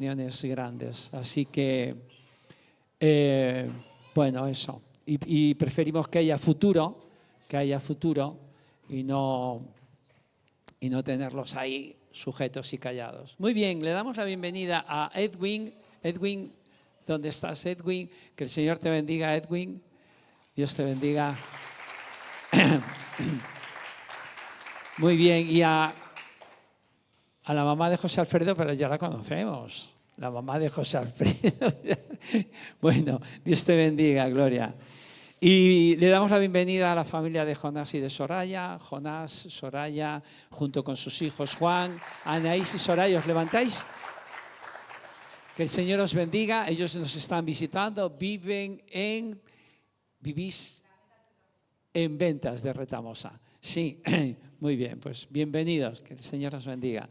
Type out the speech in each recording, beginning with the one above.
reuniones grandes. Así que, bueno, eso. Y preferimos que haya futuro y no tenerlos ahí sujetos y callados. Muy bien, le damos la bienvenida a Edwin. Edwin, ¿dónde estás, Edwin? Que el Señor te bendiga, Edwin. Dios te bendiga. Muy bien, y a la mamá de José Alfredo, pero ya la conocemos. La mamá de José Alfredo. Bueno, Dios te bendiga, Gloria. Y le damos la bienvenida a la familia de Jonás y de Soraya. Jonás, Soraya, junto con sus hijos Juan, Anaís y Soraya. ¿Os levantáis? Que el Señor os bendiga. Ellos nos están visitando. Vivís en Ventas de Retamosa. Sí, muy bien. Pues bienvenidos. Que el Señor os bendiga.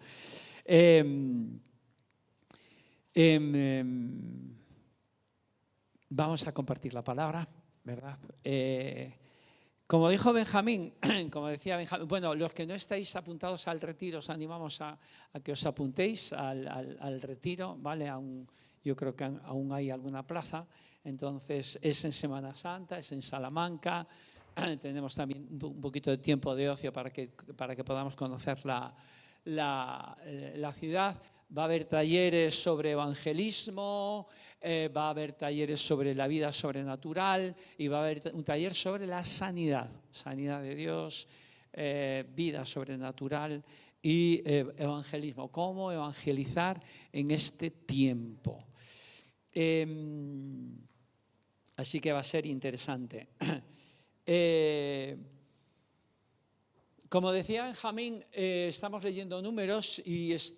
Vamos a compartir la palabra, ¿verdad? Como dijo Benjamín, como decía Benjamín, bueno, los que no estáis apuntados al retiro, os animamos a que os apuntéis al retiro, ¿vale? Yo creo que aún hay alguna plaza. Entonces, es en Semana Santa, es en Salamanca. Tenemos también un poquito de tiempo de ocio para que podamos conocer la ciudad. Va a haber talleres sobre evangelismo, va a haber talleres sobre la vida sobrenatural y va a haber un taller sobre la sanidad de Dios, vida sobrenatural y evangelismo. ¿Cómo evangelizar en este tiempo? Así que va a ser interesante. Como decía Benjamín, estamos leyendo Números y es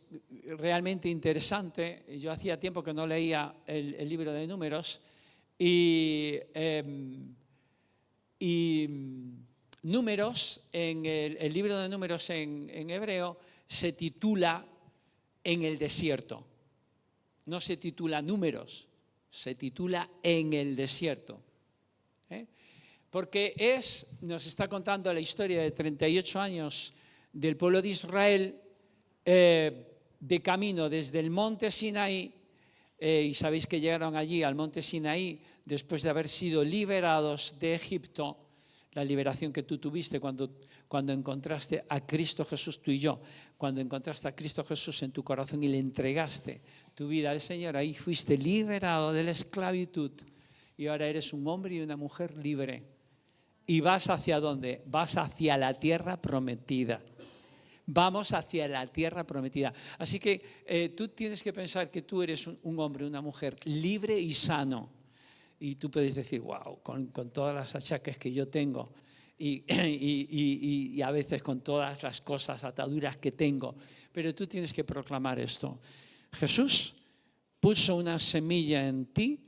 realmente interesante. Yo hacía tiempo que no leía el libro de Números y Números, el libro de Números en hebreo se titula En el desierto. No se titula Números, se titula En el desierto. Porque nos está contando la historia de 38 años del pueblo de Israel de camino desde el monte Sinaí, y sabéis que llegaron allí al monte Sinaí después de haber sido liberados de Egipto, la liberación que tú tuviste cuando encontraste a Cristo Jesús, tú y yo, cuando encontraste a Cristo Jesús en tu corazón y le entregaste tu vida al Señor, ahí fuiste liberado de la esclavitud y ahora eres un hombre y una mujer libre. ¿Y vas hacia dónde? Vas hacia la tierra prometida. Vamos hacia la tierra prometida. Así que tú tienes que pensar que tú eres un hombre, una mujer libre y sano. Y tú puedes decir, wow, con todas las achaques que yo tengo y a veces con todas las cosas, ataduras que tengo. Pero tú tienes que proclamar esto. Jesús puso una semilla en ti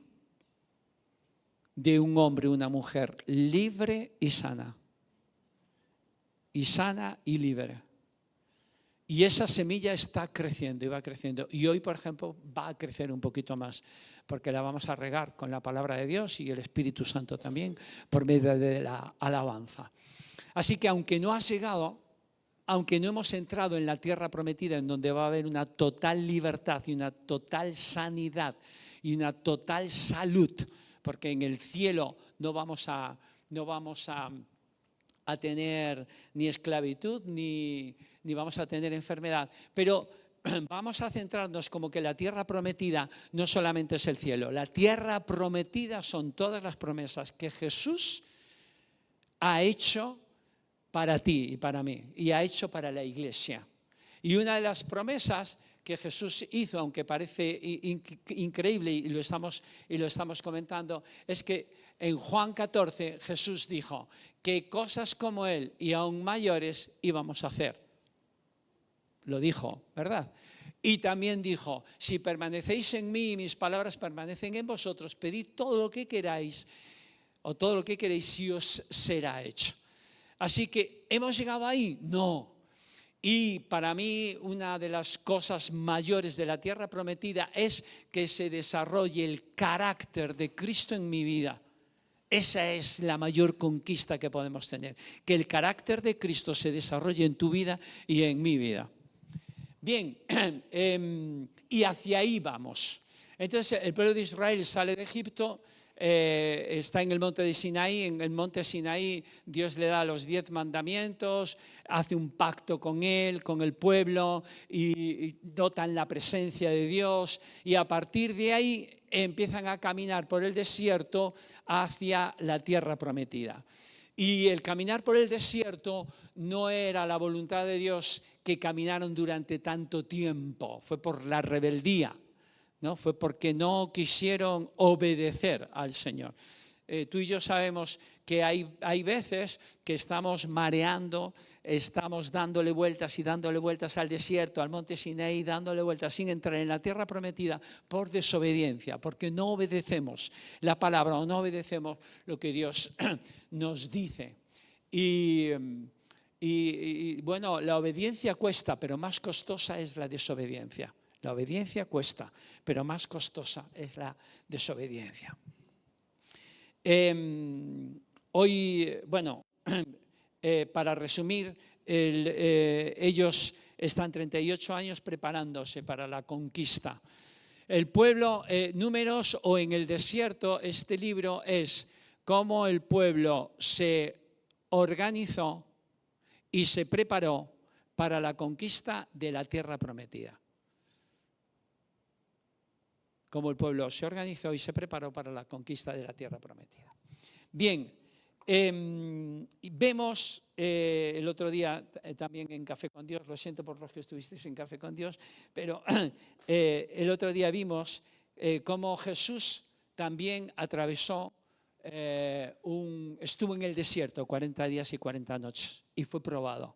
de un hombre, una mujer libre y sana. Y sana y libre. Y esa semilla está creciendo y va creciendo. Y hoy, por ejemplo, va a crecer un poquito más, porque la vamos a regar con la palabra de Dios y el Espíritu Santo también, por medio de la alabanza. Así que aunque no has llegado, aunque no hemos entrado en la tierra prometida, en donde va a haber una total libertad y una total sanidad y una total salud, porque en el cielo no vamos a tener ni esclavitud ni vamos a tener enfermedad. Pero vamos a centrarnos como que la tierra prometida no solamente es el cielo. La tierra prometida son todas las promesas que Jesús ha hecho para ti y para mí y ha hecho para la iglesia. Y una de las promesas que Jesús hizo, aunque parece increíble y lo estamos comentando, es que en Juan 14 Jesús dijo que cosas como Él y aún mayores íbamos a hacer. Lo dijo, ¿verdad? Y también dijo, si permanecéis en mí y mis palabras permanecen en vosotros, pedid todo lo que queráis o todo lo que queréis y os será hecho. Así que, ¿hemos llegado ahí? No. Y para mí una de las cosas mayores de la tierra prometida es que se desarrolle el carácter de Cristo en mi vida. Esa es la mayor conquista que podemos tener, que el carácter de Cristo se desarrolle en tu vida y en mi vida. Bien, y hacia ahí vamos. Entonces el pueblo de Israel sale de Egipto, está en el monte de Sinaí. En el monte Sinaí Dios le da los 10 mandamientos, hace un pacto con él, con el pueblo, y notan la presencia de Dios, y a partir de ahí empiezan a caminar por el desierto hacia la tierra prometida. Y el caminar por el desierto no era la voluntad de Dios que caminaron durante tanto tiempo, fue por la rebeldía, ¿no? Fue porque no quisieron obedecer al Señor. Tú y yo sabemos que hay veces que estamos mareando, estamos dándole vueltas y dándole vueltas al desierto, al monte Sinaí, dándole vueltas sin entrar en la tierra prometida por desobediencia, porque no obedecemos la palabra o no obedecemos lo que Dios nos dice. Y bueno, la obediencia cuesta, pero más costosa es la desobediencia. La obediencia cuesta, pero más costosa es la desobediencia. Hoy, bueno, para resumir, ellos están 38 años preparándose para la conquista. El pueblo, Números o en el desierto, este libro es cómo el pueblo se organizó y se preparó para la conquista de la tierra prometida. Cómo el pueblo se organizó y se preparó para la conquista de la tierra prometida. Bien, vemos el otro día también en Café con Dios, lo siento por los que estuvisteis en Café con Dios, pero el otro día vimos cómo Jesús también atravesó, estuvo en el desierto 40 días y 40 noches y fue probado.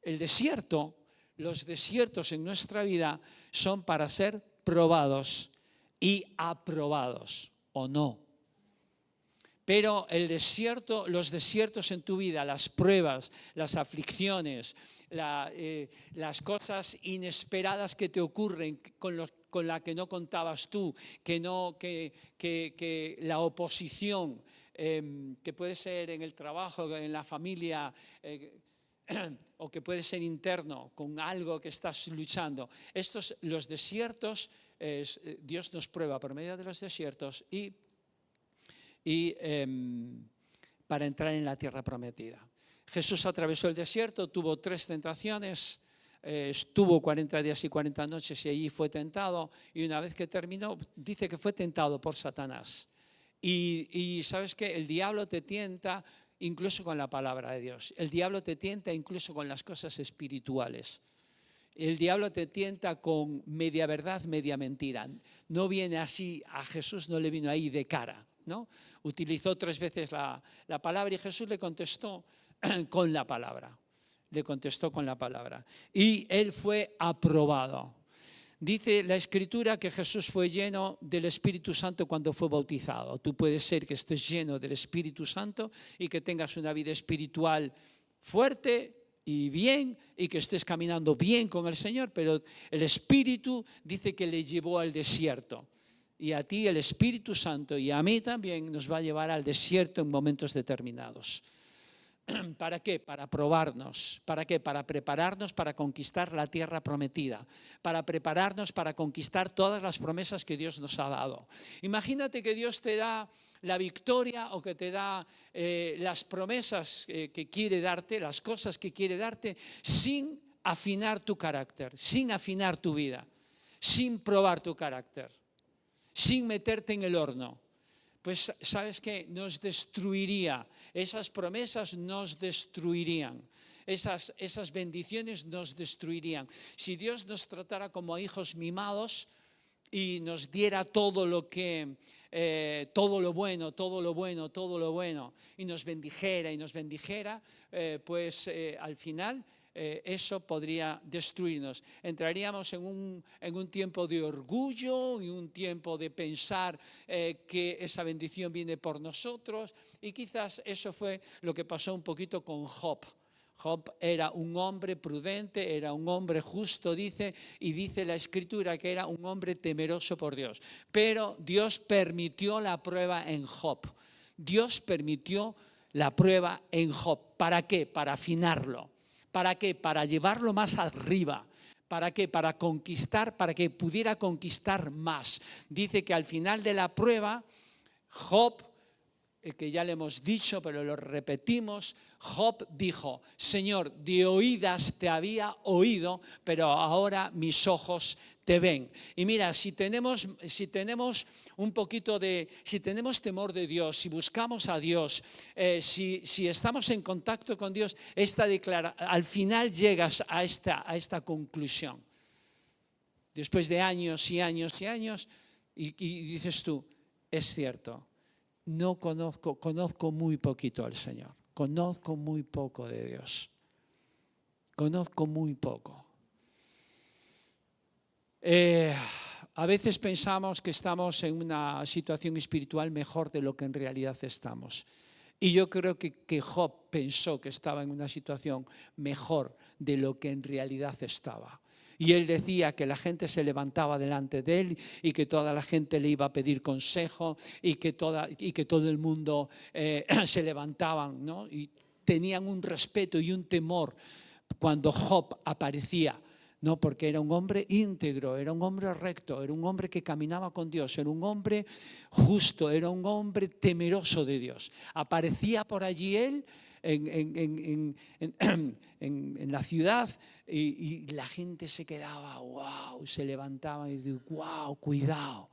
El desierto, los desiertos en nuestra vida son para ser probados y aprobados o no. Pero el desierto, los desiertos en tu vida, las pruebas, las aflicciones, las cosas inesperadas que te ocurren con la que no contabas tú, que la oposición, que puede ser en el trabajo, en la familia, o que puede ser interno, con algo que estás luchando. Los desiertos, Dios nos prueba por medio de los desiertos y para entrar en la tierra prometida. Jesús atravesó el desierto, tuvo 3 tentaciones, estuvo 40 días y 40 noches y allí fue tentado, y una vez que terminó, dice que fue tentado por Satanás. Y ¿sabes qué? El diablo te tienta incluso con la palabra de Dios. El diablo te tienta incluso con las cosas espirituales. El diablo te tienta con media verdad, media mentira. No viene así, a Jesús no le vino ahí de cara, ¿no? Utilizó 3 veces la palabra y Jesús le contestó con la palabra. Le contestó con la palabra. Y él fue aprobado. Dice la Escritura que Jesús fue lleno del Espíritu Santo cuando fue bautizado. Tú puedes ser que estés lleno del Espíritu Santo y que tengas una vida espiritual fuerte y bien, y que estés caminando bien con el Señor, pero el Espíritu dice que le llevó al desierto. Y a ti el Espíritu Santo y a mí también nos va a llevar al desierto en momentos determinados. ¿Para qué? Para probarnos. ¿Para qué? Para prepararnos para conquistar la tierra prometida. Para prepararnos para conquistar todas las promesas que Dios nos ha dado. Imagínate que Dios te da la victoria o que te da las promesas que quiere darte, las cosas que quiere darte, sin afinar tu carácter, sin afinar tu vida, sin probar tu carácter, sin meterte en el horno. Pues sabes que nos destruiría, esas promesas nos destruirían, esas bendiciones nos destruirían. Si Dios nos tratara como hijos mimados y nos diera todo lo bueno, y nos bendijera, pues al final eso podría destruirnos. Entraríamos en un tiempo de orgullo y un tiempo de pensar que esa bendición viene por nosotros, y quizás eso fue lo que pasó un poquito con Job. Job era un hombre prudente, era un hombre justo, dice la Escritura que era un hombre temeroso por Dios. Pero Dios permitió la prueba en Job. Dios permitió la prueba en Job. ¿Para qué? Para afinarlo. ¿Para qué? Para llevarlo más arriba, ¿Para qué? Para conquistar, para que pudiera conquistar más. Dice que al final de la prueba, Job, que ya le hemos dicho, pero lo repetimos, Job dijo: Señor, de oídas te había oído, pero ahora mis ojos te ven. Y mira, si tenemos un poquito si tenemos temor de Dios, si buscamos a Dios, si estamos en contacto con Dios, al final llegas a esta conclusión. Después de años y años y años, y dices tú, es cierto. No conozco muy poquito al Señor, conozco muy poco de Dios, conozco muy poco. A veces pensamos que estamos en una situación espiritual mejor de lo que en realidad estamos. Y yo creo que Job pensó que estaba en una situación mejor de lo que en realidad estaba. Y él decía que la gente se levantaba delante de él y que toda la gente le iba a pedir consejo y que todo el mundo se levantaban, ¿no? Y tenían un respeto y un temor cuando Job aparecía, ¿no? Porque era un hombre íntegro, era un hombre recto, era un hombre que caminaba con Dios, era un hombre justo, era un hombre temeroso de Dios. Aparecía por allí él en la ciudad y la gente se quedaba, wow, se levantaba y decía, wow, cuidado.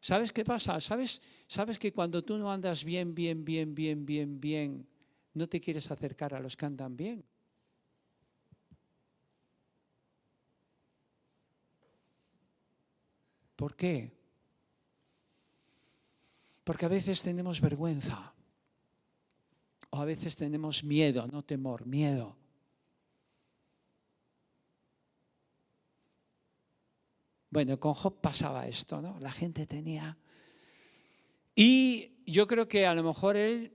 ¿Sabes qué pasa? ¿Sabes que cuando tú no andas bien, no te quieres acercar a los que andan bien? ¿Por qué? Porque a veces tenemos vergüenza. O a veces tenemos miedo, no temor, miedo. Bueno, con Job pasaba esto, ¿no? La gente tenía... Y yo creo que a lo mejor él,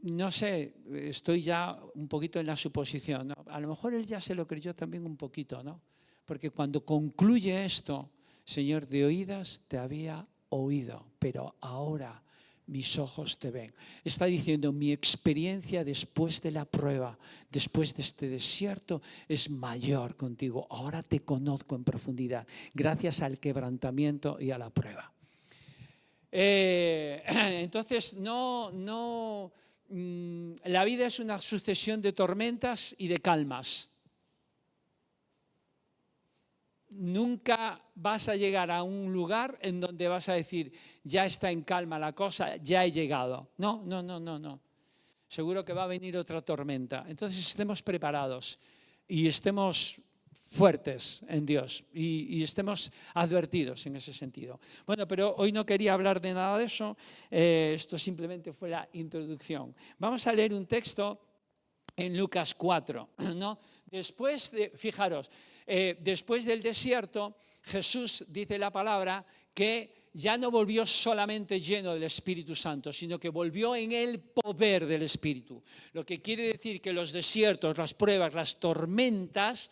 no sé, estoy ya un poquito en la suposición, ¿no? A lo mejor él ya se lo creyó también un poquito, ¿no? Porque cuando concluye esto, Señor, de oídas te había oído, pero ahora mis ojos te ven. Está diciendo, mi experiencia después de la prueba, después de este desierto, es mayor contigo. Ahora te conozco en profundidad, gracias al quebrantamiento y a la prueba. Entonces, la vida es una sucesión de tormentas y de calmas. Nunca vas a llegar a un lugar en donde vas a decir, ya está en calma la cosa, ya he llegado. No. Seguro que va a venir otra tormenta. Entonces estemos preparados y estemos fuertes en Dios y estemos advertidos en ese sentido. Bueno, pero hoy no quería hablar de nada de eso. Esto simplemente fue la introducción. Vamos a leer un texto en Lucas 4, ¿no? Fijaros, después del desierto, Jesús, dice la palabra, que ya no volvió solamente lleno del Espíritu Santo, sino que volvió en el poder del Espíritu. Lo que quiere decir que los desiertos, las pruebas, las tormentas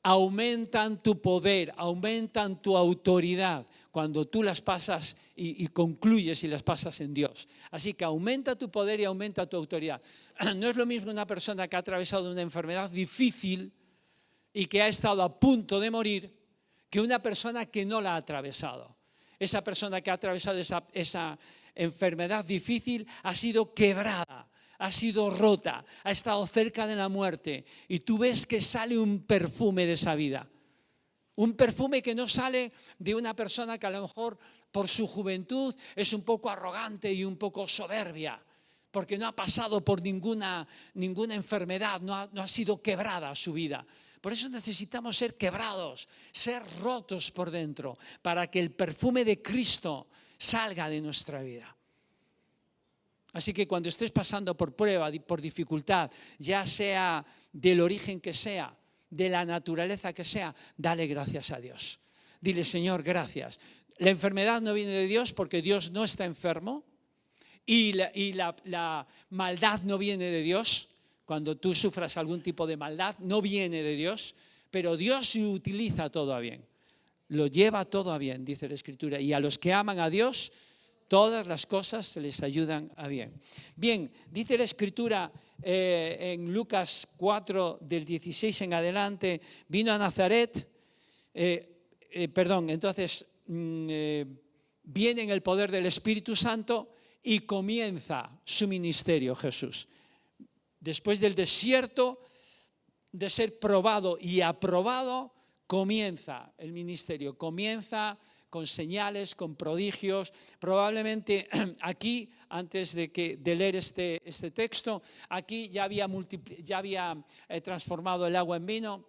aumentan tu poder, aumentan tu autoridad cuando tú las pasas y concluyes y las pasas en Dios. Así que aumenta tu poder y aumenta tu autoridad. No es lo mismo una persona que ha atravesado una enfermedad difícil y que ha estado a punto de morir que una persona que no la ha atravesado. Esa persona que ha atravesado esa enfermedad difícil ha sido quebrada, ha sido rota, ha estado cerca de la muerte y tú ves que sale un perfume de esa vida. Un perfume que no sale de una persona que a lo mejor por su juventud es un poco arrogante y un poco soberbia, porque no ha pasado por ninguna enfermedad, no ha sido quebrada su vida. Por eso necesitamos ser quebrados, ser rotos por dentro, para que el perfume de Cristo salga de nuestra vida. Así que cuando estés pasando por prueba, por dificultad, ya sea del origen que sea, de la naturaleza que sea, dale gracias a Dios. Dile, Señor, gracias. La enfermedad no viene de Dios porque Dios no está enfermo y la maldad no viene de Dios. Cuando tú sufras algún tipo de maldad, no viene de Dios, pero Dios lo utiliza todo a bien. Lo lleva todo a bien, dice la Escritura. Y a los que aman a Dios, todas las cosas se les ayudan a bien. Bien, dice la Escritura en Lucas 4, del 16 en adelante, vino a Nazaret, entonces viene en el poder del Espíritu Santo y comienza su ministerio Jesús. Después del desierto, de ser probado y aprobado, comienza el ministerio, comienza con señales, con prodigios. Probablemente aquí, antes de leer este texto, aquí ya había transformado el agua en vino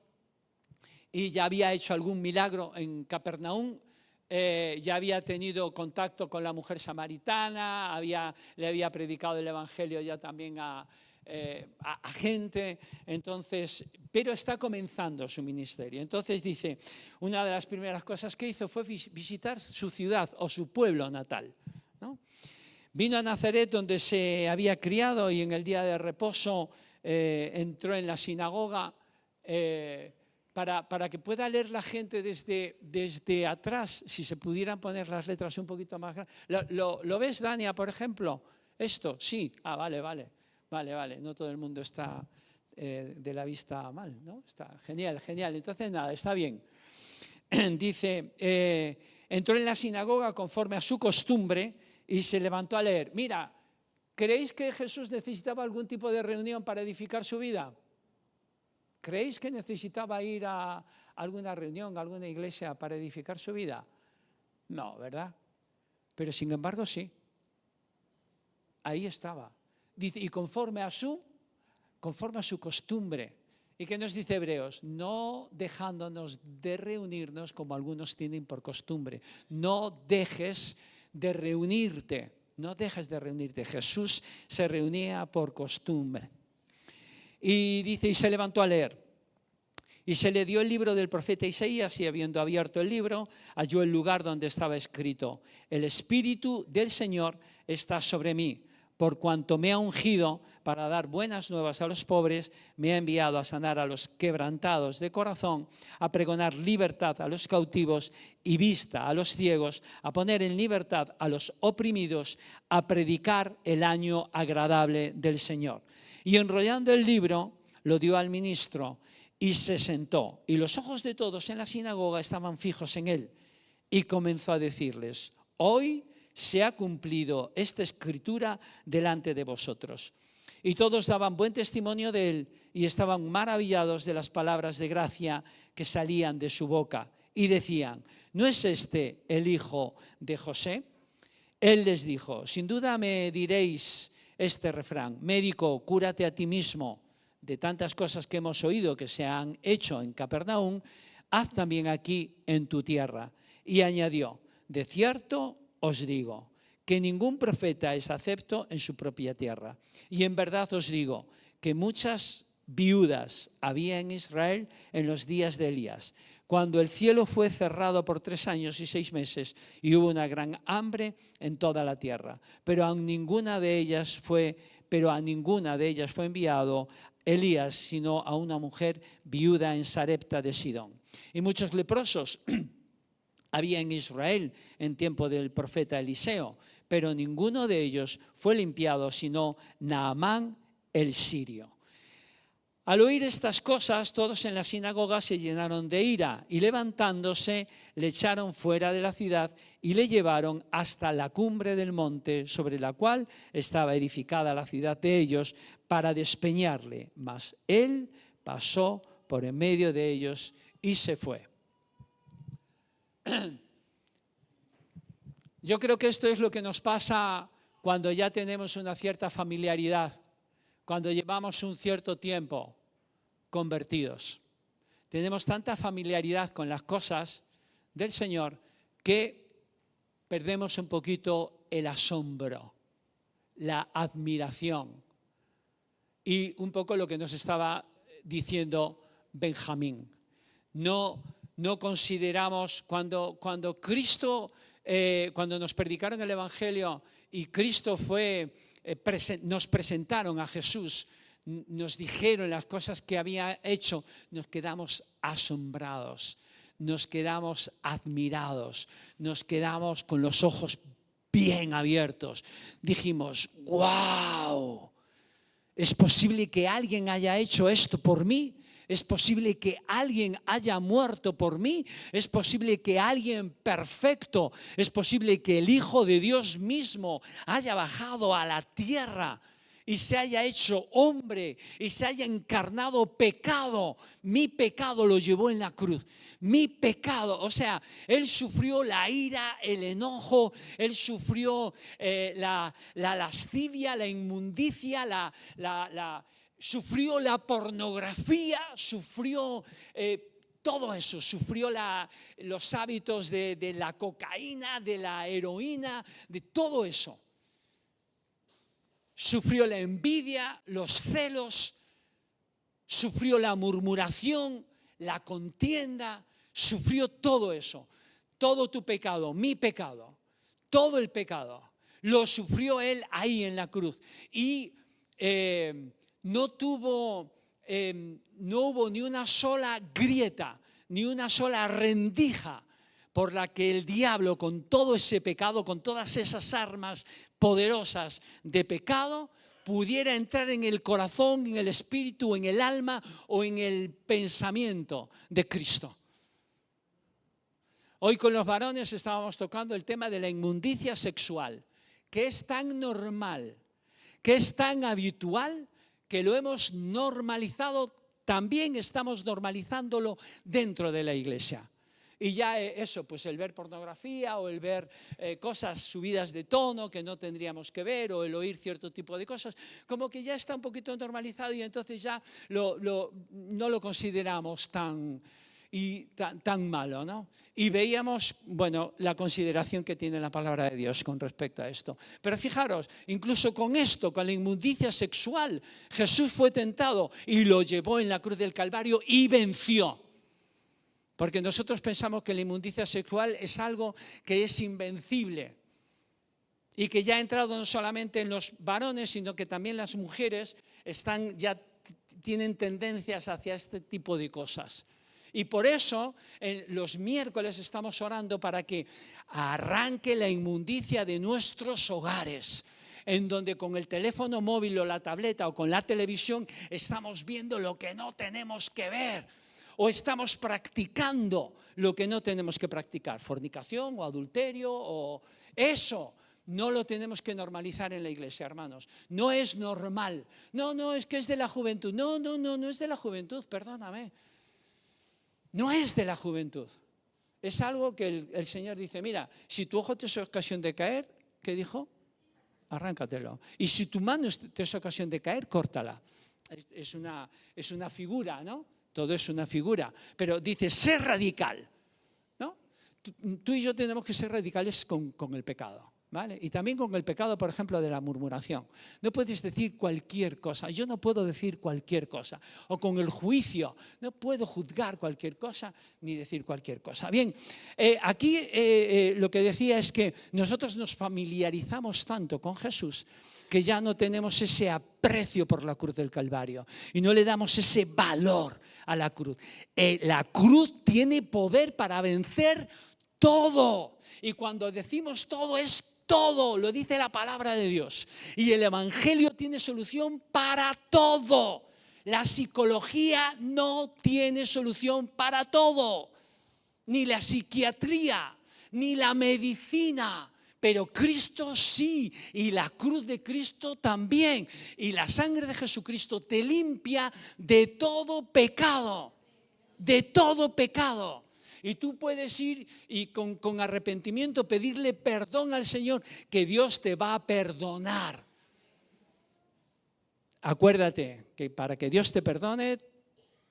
y ya había hecho algún milagro en Capernaum. Ya había tenido contacto con la mujer samaritana, le había predicado el evangelio ya también a gente, entonces, pero está comenzando su ministerio. Entonces dice, una de las primeras cosas que hizo fue visitar su ciudad o su pueblo natal, ¿no? Vino a Nazaret, donde se había criado, y en el día de reposo entró en la sinagoga para que pueda leer la gente desde atrás, si se pudieran poner las letras un poquito más grandes. ¿Lo ves, Dania, por ejemplo? ¿Esto? Sí. Ah, vale. No todo el mundo está de la vista mal, ¿no? Está genial. Entonces, nada, está bien. Dice, entró en la sinagoga conforme a su costumbre y se levantó a leer. Mira, ¿creéis que Jesús necesitaba algún tipo de reunión para edificar su vida? ¿Creéis que necesitaba ir a alguna reunión, a alguna iglesia para edificar su vida? No, ¿verdad? Pero sin embargo, sí. Ahí estaba. Dice, y conforme a su costumbre. ¿Y qué nos dice Hebreos? No dejándonos de reunirnos como algunos tienen por costumbre. No dejes de reunirte. Jesús se reunía por costumbre. Y dice, y se levantó a leer. Y se le dio el libro del profeta Isaías, y habiendo abierto el libro, halló el lugar donde estaba escrito: el Espíritu del Señor está sobre mí, por cuanto me ha ungido para dar buenas nuevas a los pobres, me ha enviado a sanar a los quebrantados de corazón, a pregonar libertad a los cautivos y vista a los ciegos, a poner en libertad a los oprimidos, a predicar el año agradable del Señor. Y enrollando el libro, lo dio al ministro y se sentó. Y los ojos de todos en la sinagoga estaban fijos en él. Y comenzó a decirles: hoy se ha cumplido esta escritura delante de vosotros. Y todos daban buen testimonio de él y estaban maravillados de las palabras de gracia que salían de su boca. Y decían: ¿no es este el hijo de José? Él les dijo: sin duda me diréis este refrán: médico, cúrate a ti mismo. De tantas cosas que hemos oído que se han hecho en Capernaum, haz también aquí en tu tierra. Y añadió: de cierto os digo que ningún profeta es acepto en su propia tierra. Y en verdad os digo que muchas viudas había en Israel en los días de Elías, cuando el cielo fue cerrado por 3 años y 6 meses y hubo una gran hambre en toda la tierra. Pero a ninguna de ellas fue enviado Elías, sino a una mujer viuda en Sarepta de Sidón. Y muchos leprosos había en Israel en tiempo del profeta Eliseo, pero ninguno de ellos fue limpiado, sino Naamán el sirio. Al oír estas cosas, todos en la sinagoga se llenaron de ira y levantándose le echaron fuera de la ciudad y le llevaron hasta la cumbre del monte sobre la cual estaba edificada la ciudad de ellos para despeñarle. Mas él pasó por en medio de ellos y se fue. Yo creo que esto es lo que nos pasa cuando ya tenemos una cierta familiaridad, cuando llevamos un cierto tiempo convertidos. Tenemos tanta familiaridad con las cosas del Señor que perdemos un poquito el asombro, la admiración y un poco lo que nos estaba diciendo Benjamín. No consideramos cuando Cristo, cuando nos predicaron el Evangelio y Cristo nos presentaron a Jesús, nos dijeron las cosas que había hecho, nos quedamos asombrados, nos quedamos admirados, nos quedamos con los ojos bien abiertos. Dijimos, ¡wow! ¿Es posible que alguien haya hecho esto por mí? ¿Es posible que alguien haya muerto por mí? ¿Es posible que alguien perfecto, es posible que el Hijo de Dios mismo haya bajado a la tierra y se haya hecho hombre y se haya encarnado pecado? Mi pecado lo llevó en la cruz. Mi pecado, o sea, Él sufrió la ira, el enojo, Él sufrió la lascivia, la inmundicia, sufrió la pornografía, sufrió todo eso, sufrió los hábitos de la cocaína, de la heroína, de todo eso. Sufrió la envidia, los celos, sufrió la murmuración, la contienda, sufrió todo eso. Todo tu pecado, mi pecado, todo el pecado, lo sufrió Él ahí en la cruz. Y no hubo ni una sola grieta, ni una sola rendija por la que el diablo, con todo ese pecado, con todas esas armas poderosas de pecado, pudiera entrar en el corazón, en el espíritu, en el alma o en el pensamiento de Cristo. Hoy con los varones estábamos tocando el tema de la inmundicia sexual, que es tan normal, que es tan habitual, que lo hemos normalizado, también estamos normalizándolo dentro de la iglesia. Y ya eso, pues el ver pornografía o el ver cosas subidas de tono que no tendríamos que ver, o el oír cierto tipo de cosas, como que ya está un poquito normalizado y entonces ya no lo consideramos tan malo, ¿no? Y veíamos, bueno, la consideración que tiene la palabra de Dios con respecto a esto. Pero fijaros, incluso con esto, con la inmundicia sexual, Jesús fue tentado y lo llevó en la cruz del Calvario y venció. Porque nosotros pensamos que la inmundicia sexual es algo que es invencible y que ya ha entrado no solamente en los varones, sino que también las mujeres ya tienen tendencias hacia este tipo de cosas. Y por eso los miércoles estamos orando para que arranque la inmundicia de nuestros hogares, en donde con el teléfono móvil o la tableta o con la televisión estamos viendo lo que no tenemos que ver. O estamos practicando lo que no tenemos que practicar, fornicación o adulterio, o eso no lo tenemos que normalizar en la iglesia, hermanos. No es normal. No, es que es de la juventud. No es de la juventud, perdóname. No es de la juventud. Es algo que el Señor dice, mira, si tu ojo te es ocasión de caer, ¿qué dijo? Arráncatelo. Y si tu mano te es ocasión de caer, córtala. Es una figura, ¿no? Todo es una figura, pero dice, ser radical, ¿no? Tú y yo tenemos que ser radicales con el pecado, ¿vale? Y también con el pecado, por ejemplo, de la murmuración. No puedes decir cualquier cosa, yo no puedo decir cualquier cosa. O con el juicio, no puedo juzgar cualquier cosa ni decir cualquier cosa. Bien, aquí lo que decía es que nosotros nos familiarizamos tanto con Jesús que ya no tenemos ese aprecio por la cruz del Calvario y no le damos ese valor a la cruz. La cruz tiene poder para vencer todo. Y cuando decimos todo, es todo, lo dice la palabra de Dios. Y el Evangelio tiene solución para todo. La psicología no tiene solución para todo. Ni la psiquiatría, ni la medicina. Pero Cristo sí, y la cruz de Cristo también. Y la sangre de Jesucristo te limpia de todo pecado. De todo pecado. Y tú puedes ir y con arrepentimiento pedirle perdón al Señor, que Dios te va a perdonar. Acuérdate que para que Dios te perdone,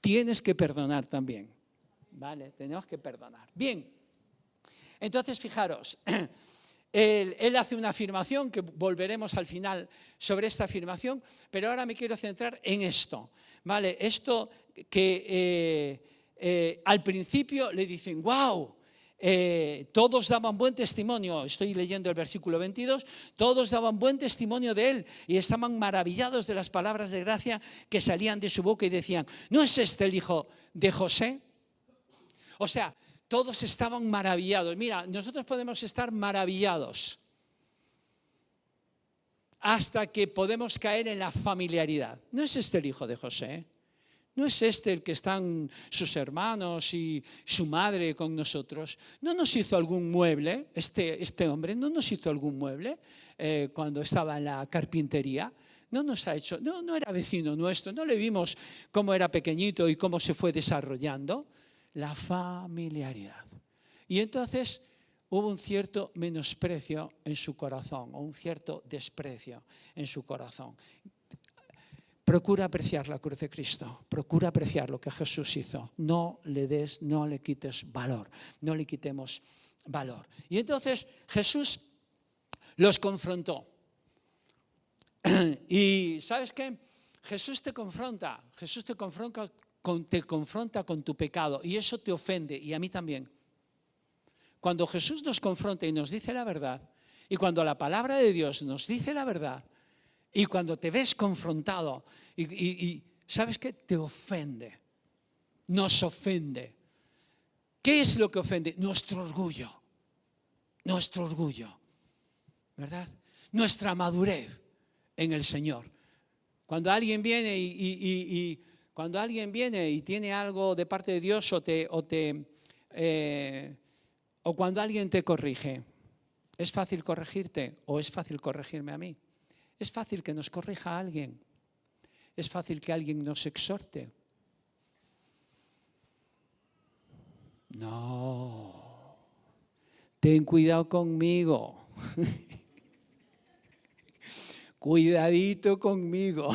tienes que perdonar también. ¿Vale? Tenemos que perdonar. Bien, entonces fijaros, él hace una afirmación, que volveremos al final sobre esta afirmación, pero ahora me quiero centrar en esto. ¿Vale? Esto que al principio le dicen, wow, todos daban buen testimonio, estoy leyendo el versículo 22, todos daban buen testimonio de él y estaban maravillados de las palabras de gracia que salían de su boca y decían, ¿no es este el hijo de José? O sea, todos estaban maravillados. Mira, nosotros podemos estar maravillados, hasta que podemos caer en la familiaridad. No es este el hijo de José, ¿eh? No es este el que están sus hermanos y su madre con nosotros. ¿No nos hizo algún mueble, este hombre, no nos hizo algún mueble cuando estaba en la carpintería? No nos ha hecho, no era vecino nuestro, no le vimos cómo era pequeñito y cómo se fue desarrollando. La familiaridad. Y entonces hubo un cierto menosprecio en su corazón, o un cierto desprecio en su corazón. Procura apreciar la cruz de Cristo, procura apreciar lo que Jesús hizo. No le quites valor, no le quitemos valor. Y entonces Jesús los confrontó. Y ¿sabes qué? Jesús te confronta con tu pecado y eso te ofende, y a mí también. Cuando Jesús nos confronta y nos dice la verdad, y cuando la palabra de Dios nos dice la verdad, y cuando te ves confrontado, y ¿sabes qué? Te ofende, nos ofende. ¿Qué es lo que ofende? Nuestro orgullo, ¿verdad? Nuestra madurez en el Señor. Cuando alguien viene cuando alguien viene y tiene algo de parte de Dios o cuando alguien te corrige, ¿es fácil corregirte o es fácil corregirme a mí? Es fácil que nos corrija a alguien. Es fácil que alguien nos exhorte. No. Ten cuidado conmigo. Cuidadito conmigo.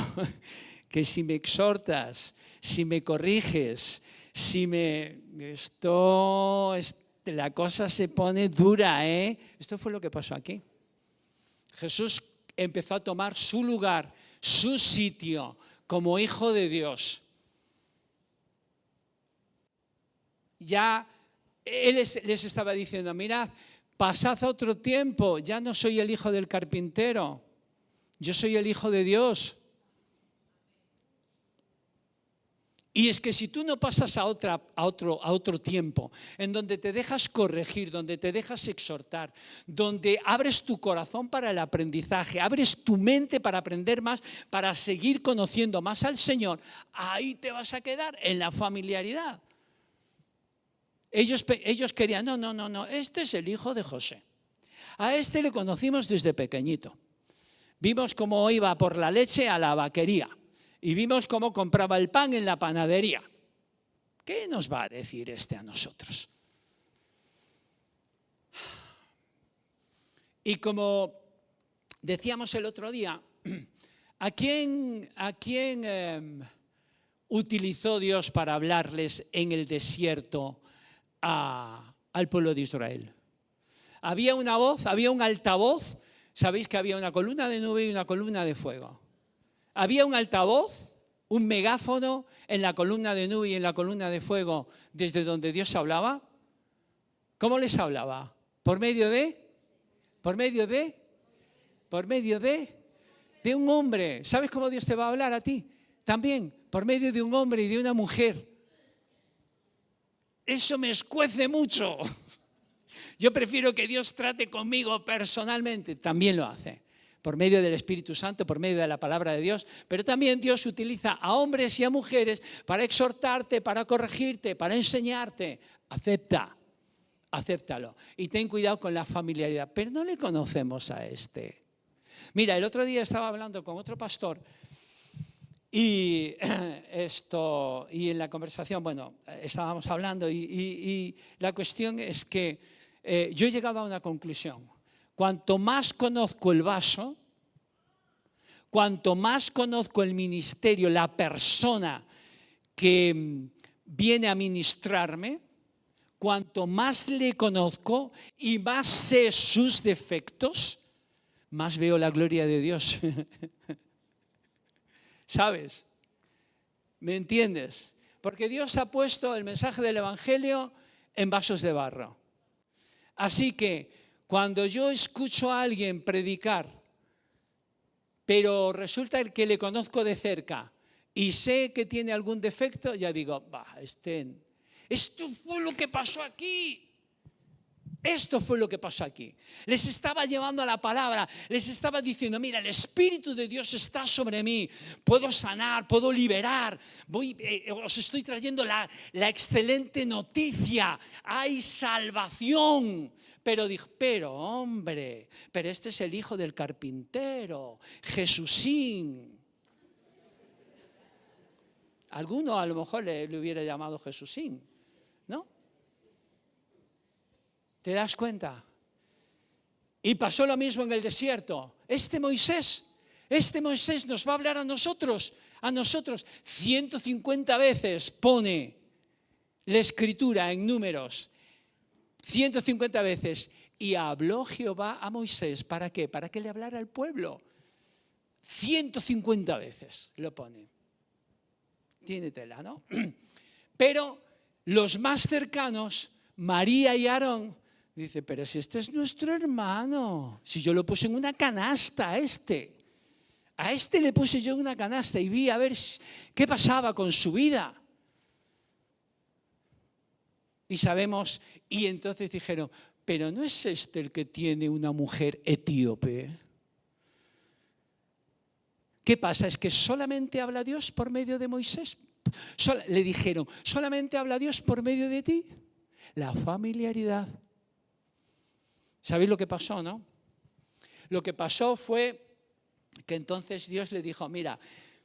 Que si me exhortas, si me corriges, la cosa se pone dura, ¿eh? Esto fue lo que pasó aquí. Jesús empezó a tomar su lugar, su sitio como hijo de Dios. Ya Él les estaba diciendo, mirad, pasad otro tiempo, ya no soy el hijo del carpintero, yo soy el hijo de Dios. Y es que si tú no pasas a otro tiempo, en donde te dejas corregir, donde te dejas exhortar, donde abres tu corazón para el aprendizaje, abres tu mente para aprender más, para seguir conociendo más al Señor, ahí te vas a quedar en la familiaridad. Ellos querían, no, este es el hijo de José. A este le conocimos desde pequeñito. Vimos cómo iba por la leche a la vaquería. Y vimos cómo compraba el pan en la panadería. ¿Qué nos va a decir este a nosotros? Y como decíamos el otro día, ¿a quién utilizó Dios para hablarles en el desierto al pueblo de Israel? Había una voz, había un altavoz. Sabéis que había una columna de nube y una columna de fuego. Había un altavoz, un megáfono en la columna de nube y en la columna de fuego desde donde Dios hablaba. ¿Cómo les hablaba? ¿Por medio de un hombre. ¿Sabes cómo Dios te va a hablar a ti? También, por medio de un hombre y de una mujer. Eso me escuece mucho. Yo prefiero que Dios trate conmigo personalmente. También lo hace. Por medio del Espíritu Santo, por medio de la palabra de Dios, pero también Dios utiliza a hombres y a mujeres para exhortarte, para corregirte, para enseñarte. Acéptalo. Y ten cuidado con la familiaridad, pero no le conocemos a este. Mira, el otro día estaba hablando con otro pastor y en la conversación, estábamos hablando y la cuestión es que yo he llegado a una conclusión. Cuanto más conozco el vaso, cuanto más conozco el ministerio, la persona que viene a ministrarme, cuanto más le conozco y más sé sus defectos, más veo la gloria de Dios. ¿Sabes? ¿Me entiendes? Porque Dios ha puesto el mensaje del Evangelio en vasos de barro. Así que cuando yo escucho a alguien predicar, pero resulta que le conozco de cerca y sé que tiene algún defecto, ya digo, esto fue lo que pasó aquí. Esto fue lo que pasó aquí. Les estaba llevando a la palabra, les estaba diciendo, mira, el Espíritu de Dios está sobre mí, puedo sanar, puedo liberar, os estoy trayendo la excelente noticia, hay salvación. Pero dijo, pero hombre, pero este es el hijo del carpintero, Jesúsín. Alguno a lo mejor le hubiera llamado Jesúsín, ¿no? ¿Te das cuenta? Y pasó lo mismo en el desierto. Este Moisés nos va a hablar a nosotros. 150 veces pone la escritura en Números. 150 veces. Y habló Jehová a Moisés. ¿Para qué? Para que le hablara al pueblo. 150 veces lo pone. Tiene tela, ¿no? Pero los más cercanos, María y Aarón, dice, pero si este es nuestro hermano, si yo lo puse en una canasta a este le puse yo en una canasta y vi a ver qué pasaba con su vida. Y sabemos, y entonces dijeron, pero ¿no es este el que tiene una mujer etíope? ¿Qué pasa? ¿Es que solamente habla Dios por medio de Moisés? Le dijeron, ¿solamente habla Dios por medio de ti? La familiaridad. ¿Sabéis lo que pasó, no? Lo que pasó fue que entonces Dios le dijo, mira,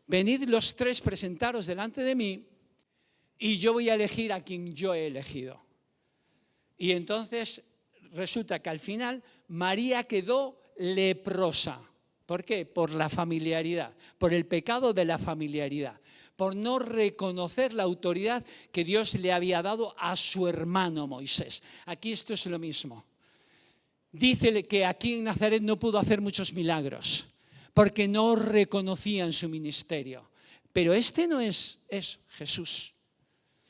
venid los tres, presentaros delante de mí y yo voy a elegir a quien yo he elegido. Y entonces resulta que al final María quedó leprosa. ¿Por qué? Por la familiaridad, por el pecado de la familiaridad, por no reconocer la autoridad que Dios le había dado a su hermano Moisés. Aquí esto es lo mismo. Dícele que aquí en Nazaret no pudo hacer muchos milagros porque no reconocían su ministerio. Pero este no es Jesús.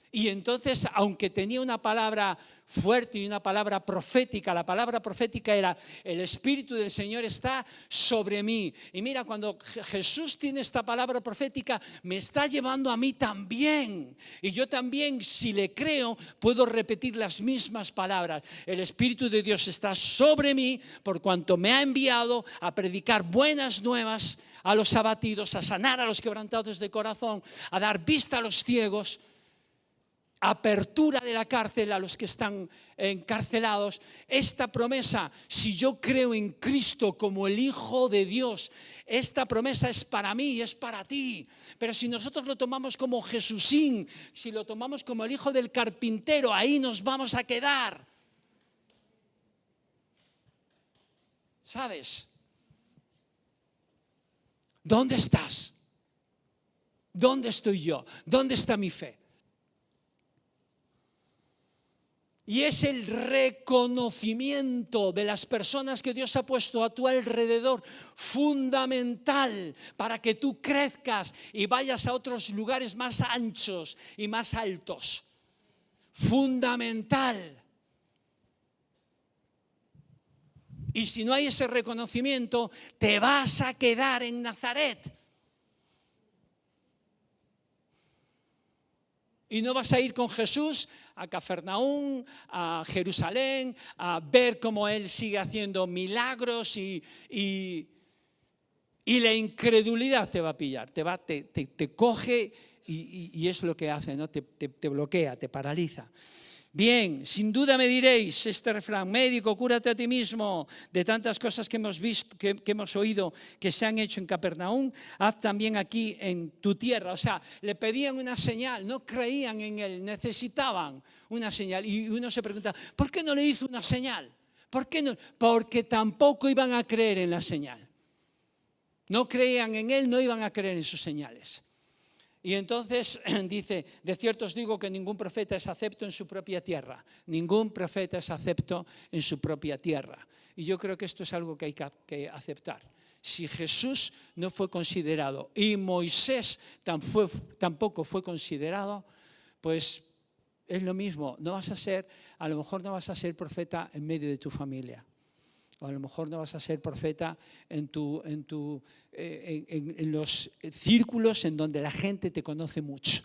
Y entonces, aunque tenía una palabra fuerte y una palabra profética, la palabra profética era, el Espíritu del Señor está sobre mí. Y mira, cuando Jesús tiene esta palabra profética, me está llevando a mí también. Y yo también, si le creo, puedo repetir las mismas palabras. El Espíritu de Dios está sobre mí, por cuanto me ha enviado a predicar buenas nuevas a los abatidos, a sanar a los quebrantados de corazón, a dar vista a los ciegos, apertura de la cárcel a los que están encarcelados. Esta promesa, si yo creo en Cristo como el Hijo de Dios, esta promesa es para mí y es para ti. Pero si nosotros lo tomamos como Jesúsín, si lo tomamos como el hijo del carpintero, ahí nos vamos a quedar. ¿Sabes? ¿Dónde estás? ¿Dónde estoy yo? ¿Dónde está mi fe? Y es el reconocimiento de las personas que Dios ha puesto a tu alrededor fundamental para que tú crezcas y vayas a otros lugares más anchos y más altos. Fundamental. Y si no hay ese reconocimiento, te vas a quedar en Nazaret. Y no vas a ir con Jesús a Cafarnaúm, a Jerusalén, a ver cómo Él sigue haciendo milagros y la incredulidad te va a pillar, te coge y es lo que hace, ¿no? Te bloquea, te paraliza. Bien, sin duda me diréis este refrán, médico, cúrate a ti mismo, de tantas cosas que hemos visto, que hemos oído que se han hecho en Capernaum, haz también aquí en tu tierra. O sea, le pedían una señal, no creían en él, necesitaban una señal. Y uno se pregunta, ¿por qué no le hizo una señal? ¿Por qué no? Porque tampoco iban a creer en la señal. No creían en él, no iban a creer en sus señales. Y entonces dice, de cierto os digo que ningún profeta es acepto en su propia tierra. Ningún profeta es acepto en su propia tierra. Y yo creo que esto es algo que hay que aceptar. Si Jesús no fue considerado y Moisés tampoco fue considerado, pues es lo mismo. A lo mejor no vas a ser profeta en medio de tu familia. O a lo mejor no vas a ser profeta en los círculos en donde la gente te conoce mucho.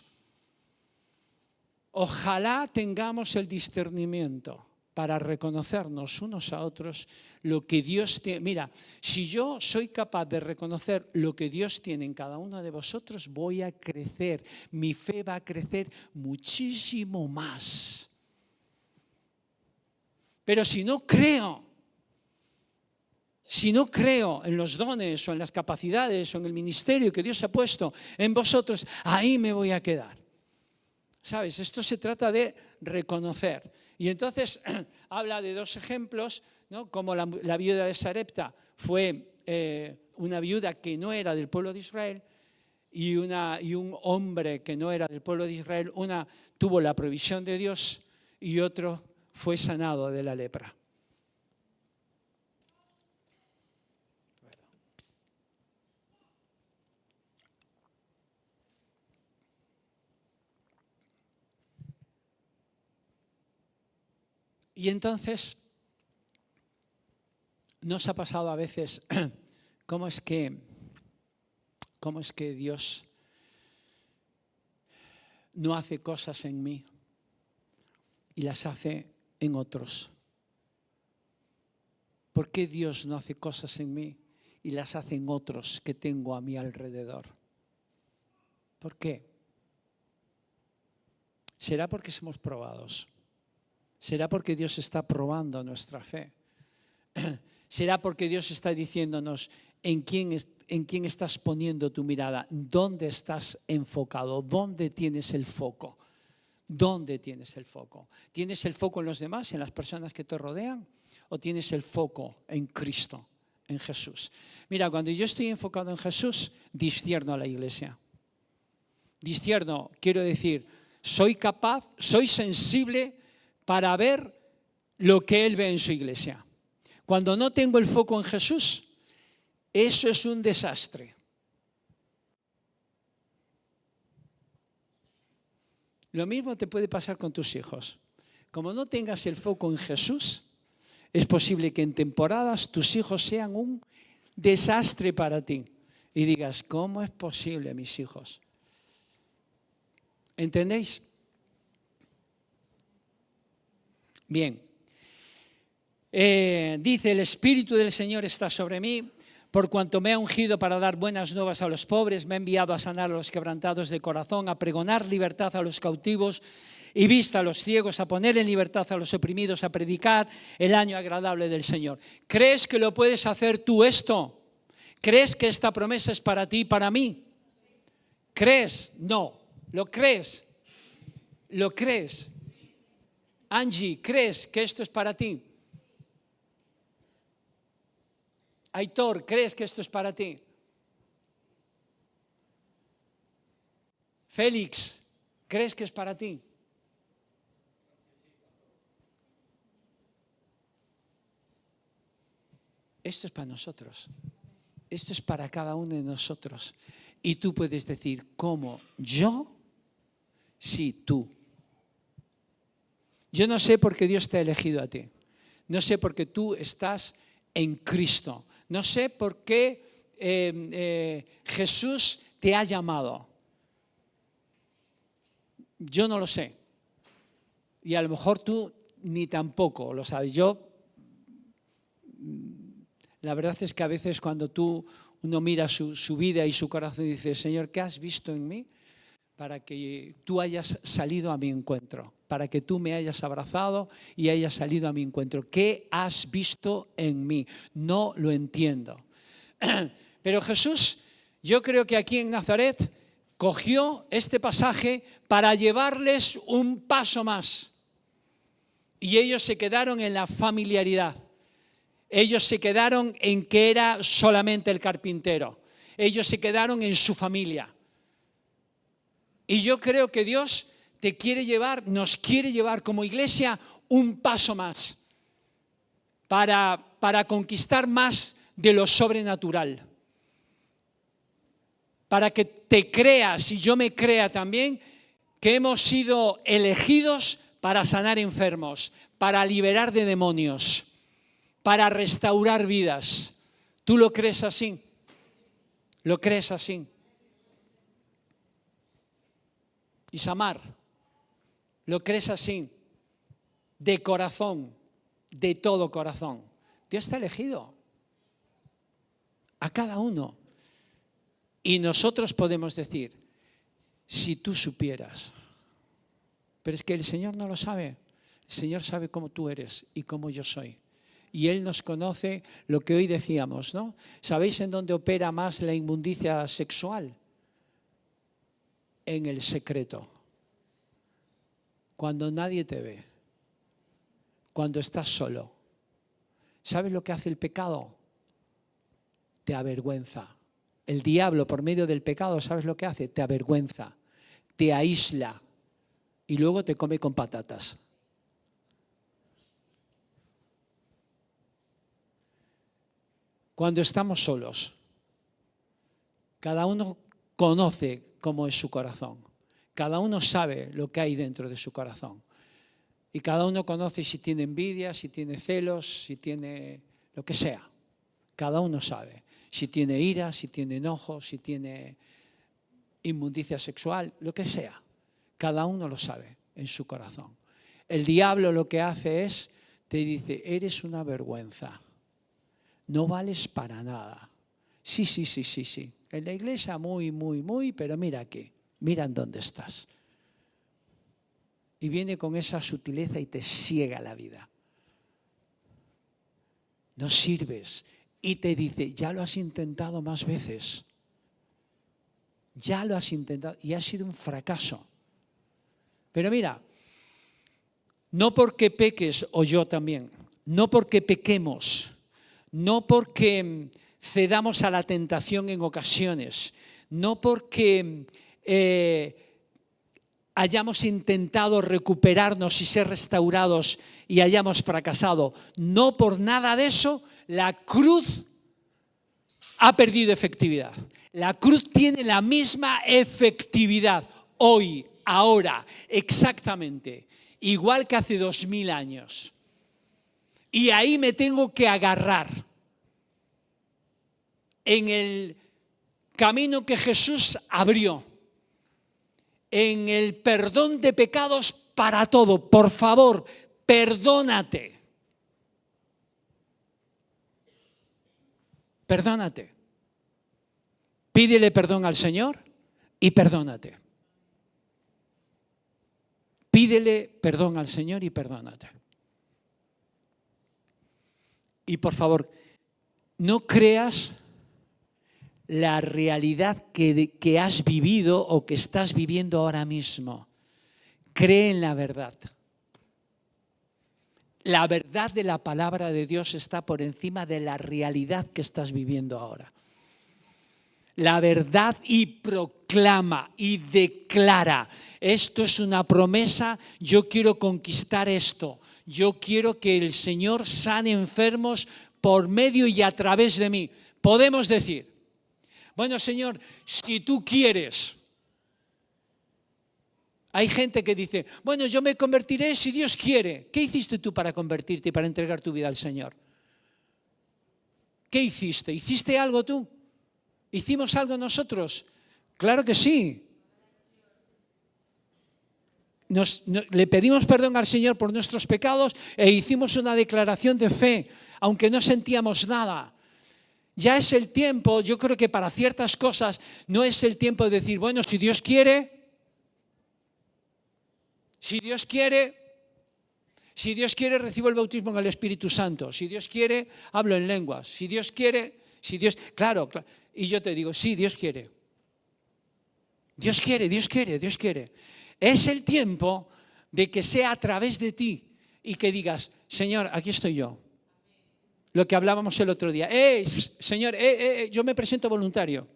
Ojalá tengamos el discernimiento para reconocernos unos a otros lo que Dios tiene. Mira, si yo soy capaz de reconocer lo que Dios tiene en cada uno de vosotros, voy a crecer. Mi fe va a crecer muchísimo más. Pero si no creo en los dones o en las capacidades o en el ministerio que Dios ha puesto en vosotros, ahí me voy a quedar. ¿Sabes? Esto se trata de reconocer. Y entonces habla de dos ejemplos, ¿no? Como la viuda de Sarepta fue una viuda que no era del pueblo de Israel y un hombre que no era del pueblo de Israel. Una tuvo la provisión de Dios y otro fue sanado de la lepra. Y entonces, ¿nos ha pasado a veces cómo es que Dios no hace cosas en mí y las hace en otros? ¿Por qué Dios no hace cosas en mí y las hace en otros que tengo a mi alrededor? ¿Por qué? ¿Será porque somos probados? ¿Será porque Dios está probando nuestra fe? ¿Será porque Dios está diciéndonos en quién estás poniendo tu mirada? ¿Dónde estás enfocado? ¿Dónde tienes el foco? ¿Dónde tienes el foco? ¿Tienes el foco en los demás, en las personas que te rodean? ¿O tienes el foco en Cristo, en Jesús? Mira, cuando yo estoy enfocado en Jesús, discierno a la iglesia. Discierno, quiero decir, soy capaz, soy sensible para ver lo que Él ve en su iglesia. Cuando no tengo el foco en Jesús, eso es un desastre. Lo mismo te puede pasar con tus hijos. Como no tengas el foco en Jesús, es posible que en temporadas tus hijos sean un desastre para ti. Y digas, ¿cómo es posible, mis hijos? ¿Entendéis? Bien. Dice, el Espíritu del Señor está sobre mí, por cuanto me ha ungido para dar buenas nuevas a los pobres, me ha enviado a sanar a los quebrantados de corazón, a pregonar libertad a los cautivos y vista a los ciegos, a poner en libertad a los oprimidos, a predicar el año agradable del Señor. ¿Crees que lo puedes hacer tú esto? ¿Crees que esta promesa es para ti y para mí? ¿Crees? No. ¿Lo crees? ¿Lo crees? Angie, ¿crees que esto es para ti? Aitor, ¿crees que esto es para ti? Félix, ¿crees que es para ti? Esto es para nosotros. Esto es para cada uno de nosotros. Y tú puedes decir, ¿cómo? ¿Yo? Sí, tú. Yo no sé por qué Dios te ha elegido a ti. No sé por qué tú estás en Cristo. No sé por qué Jesús te ha llamado. Yo no lo sé. Y a lo mejor tú ni tampoco lo sabes. La verdad es que a veces cuando uno mira su vida y su corazón y dice, Señor, ¿qué has visto en mí? Para que tú hayas salido a mi encuentro, para que tú me hayas abrazado y hayas salido a mi encuentro. ¿Qué has visto en mí? No lo entiendo. Pero Jesús, yo creo que aquí en Nazaret, cogió este pasaje para llevarles un paso más. Y ellos se quedaron en la familiaridad. Ellos se quedaron en que era solamente el carpintero. Ellos se quedaron en su familia. Y yo creo que Dios nos quiere llevar como iglesia un paso más para conquistar más de lo sobrenatural. Para que te creas y yo me crea también que hemos sido elegidos para sanar enfermos, para liberar de demonios, para restaurar vidas. ¿Tú lo crees así? ¿Lo crees así? Isamar, ¿lo crees así? De corazón, de todo corazón. Dios te ha elegido a cada uno. Y nosotros podemos decir, si tú supieras, pero es que el Señor no lo sabe. El Señor sabe cómo tú eres y cómo yo soy. Y Él nos conoce lo que hoy decíamos, ¿no? ¿Sabéis en dónde opera más la inmundicia sexual? En el secreto. Cuando nadie te ve. Cuando estás solo. ¿Sabes lo que hace el pecado? Te avergüenza. El diablo, por medio del pecado, ¿sabes lo que hace? Te avergüenza, te aísla y luego te come con patatas. Cuando estamos solos, cada uno conoce cómo es su corazón. Cada uno sabe lo que hay dentro de su corazón. Y cada uno conoce si tiene envidia, si tiene celos, si tiene lo que sea. Cada uno sabe. Si tiene ira, si tiene enojo, si tiene inmundicia sexual, lo que sea. Cada uno lo sabe en su corazón. El diablo lo que hace es, te dice, eres una vergüenza. No vales para nada. Sí. En la iglesia muy, pero mira aquí. Mira en dónde estás. Y viene con esa sutileza y te ciega la vida. No sirves. Y te dice, ya lo has intentado más veces. Ya lo has intentado y ha sido un fracaso. Pero mira, no porque peques o yo también, no porque pequemos, no porque cedamos a la tentación en ocasiones, no porque hayamos intentado recuperarnos y ser restaurados y hayamos fracasado, no por nada de eso, la cruz ha perdido efectividad. La cruz tiene la misma efectividad hoy, ahora, exactamente, igual que hace 2000 años. Y ahí me tengo que agarrar en el camino que Jesús abrió, en el perdón de pecados para todo. Por favor, perdónate. Perdónate. Pídele perdón al Señor y perdónate. Pídele perdón al Señor y perdónate. Y por favor, no creas la realidad que has vivido o que estás viviendo ahora mismo. Cree en la verdad. La verdad de la palabra de Dios está por encima de la realidad que estás viviendo ahora. La verdad y proclama y declara. Esto es una promesa, yo quiero conquistar esto. Yo quiero que el Señor sane enfermos por medio y a través de mí. Podemos decir, bueno, Señor, si tú quieres. Hay gente que dice, bueno, yo me convertiré si Dios quiere. ¿Qué hiciste tú para convertirte y para entregar tu vida al Señor? ¿Qué hiciste? ¿Hiciste algo tú? ¿Hicimos algo nosotros? Claro que sí. Le pedimos perdón al Señor por nuestros pecados e hicimos una declaración de fe, aunque no sentíamos nada. Ya es el tiempo, yo creo que para ciertas cosas no es el tiempo de decir, bueno, si Dios quiere, recibo el bautismo en el Espíritu Santo. Si Dios quiere, hablo en lenguas. Si Dios quiere, claro. Y yo te digo, sí, Dios quiere. Dios quiere. Es el tiempo de que sea a través de ti y que digas, Señor, aquí estoy yo. Lo que hablábamos el otro día. Señor, yo me presento voluntario.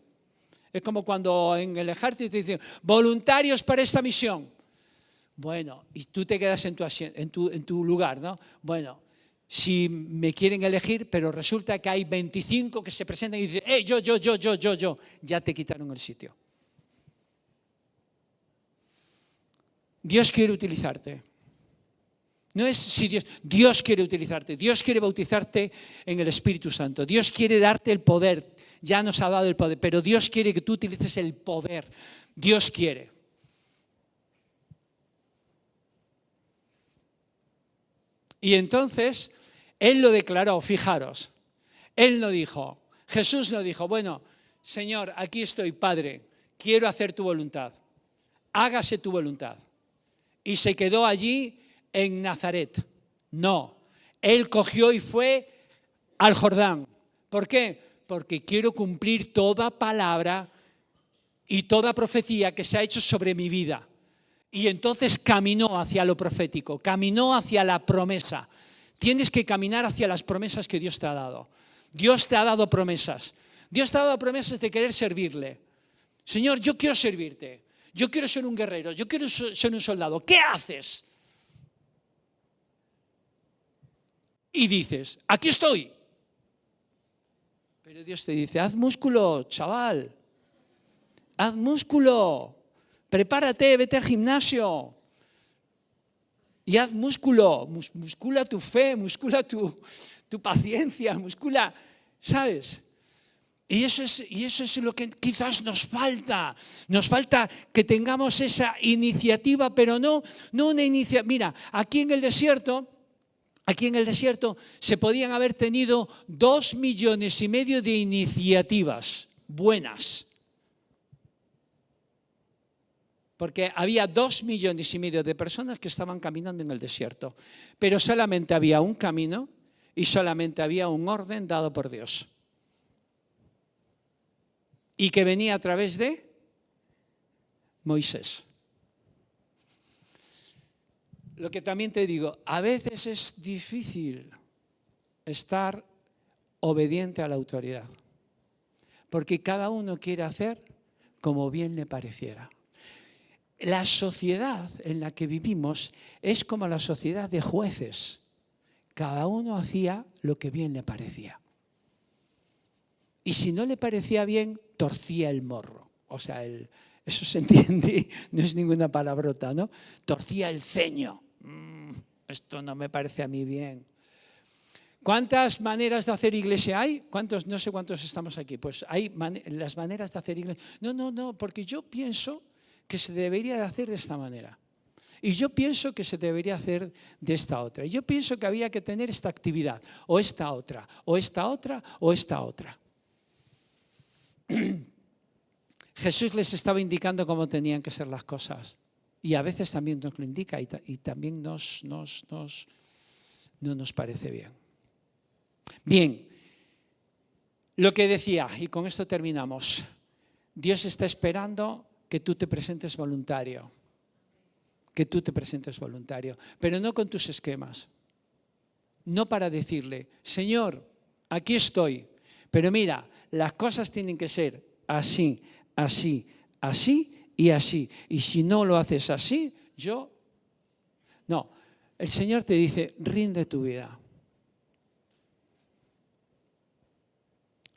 Es como cuando en el ejército te dicen, voluntarios para esta misión. Bueno, y tú te quedas en tu lugar, ¿no? Bueno, si me quieren elegir, pero resulta que hay 25 que se presentan y dicen, yo, ya te quitaron el sitio. Dios quiere utilizarte. No es si Dios quiere utilizarte. Dios quiere bautizarte en el Espíritu Santo. Dios quiere darte el poder. Ya nos ha dado el poder, pero Dios quiere que tú utilices el poder. Dios quiere. Y entonces Él lo declaró, fijaros. Él no dijo, Jesús no dijo, bueno, Señor, aquí estoy, Padre, quiero hacer tu voluntad. Hágase tu voluntad. Y se quedó allí en Nazaret. No, Él cogió y fue al Jordán. ¿Por qué? Porque quiero cumplir toda palabra y toda profecía que se ha hecho sobre mi vida. Y entonces caminó hacia lo profético, caminó hacia la promesa. Tienes que caminar hacia las promesas que Dios te ha dado. Dios te ha dado promesas. Dios te ha dado promesas de querer servirle. Señor, yo quiero servirte. Yo quiero ser un guerrero. Yo quiero ser un soldado. ¿Qué haces? Y dices, aquí estoy. Pero Dios te dice, haz músculo, chaval. Haz músculo. Prepárate, vete al gimnasio. Y haz músculo, muscula tu fe, muscula tu paciencia, muscula, ¿sabes? Y eso es lo que quizás nos falta. Nos falta que tengamos esa iniciativa, pero no una iniciativa. Mira, aquí en el desierto se podían haber tenido 2,5 millones de iniciativas buenas. Porque había 2,5 millones de personas que estaban caminando en el desierto. Pero solamente había un camino y solamente había un orden dado por Dios. Y que venía a través de Moisés. Lo que también te digo, a veces es difícil estar obediente a la autoridad. Porque cada uno quiere hacer como bien le pareciera. La sociedad en la que vivimos es como la sociedad de jueces. Cada uno hacía lo que bien le parecía. Y si no le parecía bien, torcía el morro. O sea, eso se entiende, no es ninguna palabrota, ¿no? Torcía el ceño. Esto no me parece a mí bien. ¿Cuántas maneras de hacer iglesia hay? No sé cuántos estamos aquí. Pues hay las maneras de hacer iglesia. No, porque yo pienso que se debería de hacer de esta manera. Y yo pienso que se debería hacer de esta otra. Y yo pienso que había que tener esta actividad, o esta otra, o esta otra, o esta otra. Jesús les estaba indicando cómo tenían que ser las cosas. Y a veces también nos lo indica y también no nos parece bien. Bien, lo que decía, y con esto terminamos, Dios está esperando que tú te presentes voluntario. Que tú te presentes voluntario, pero no con tus esquemas. No para decirle, Señor, aquí estoy, pero mira, las cosas tienen que ser así, así, así y así. Y si no lo haces así, yo... No, el Señor te dice, rinde tu vida.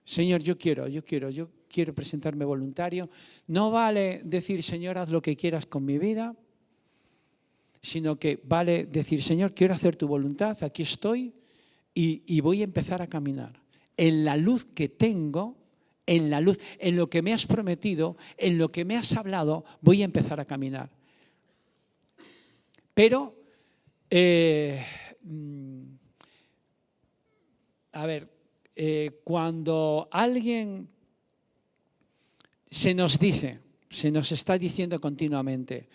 Señor, yo quiero presentarme voluntario. No vale decir, Señor, haz lo que quieras con mi vida, sino que vale decir, Señor, quiero hacer tu voluntad, aquí estoy y voy a empezar a caminar. En la luz que tengo, en la luz, en lo que me has prometido, en lo que me has hablado, voy a empezar a caminar. Pero, cuando alguien se nos está diciendo continuamente,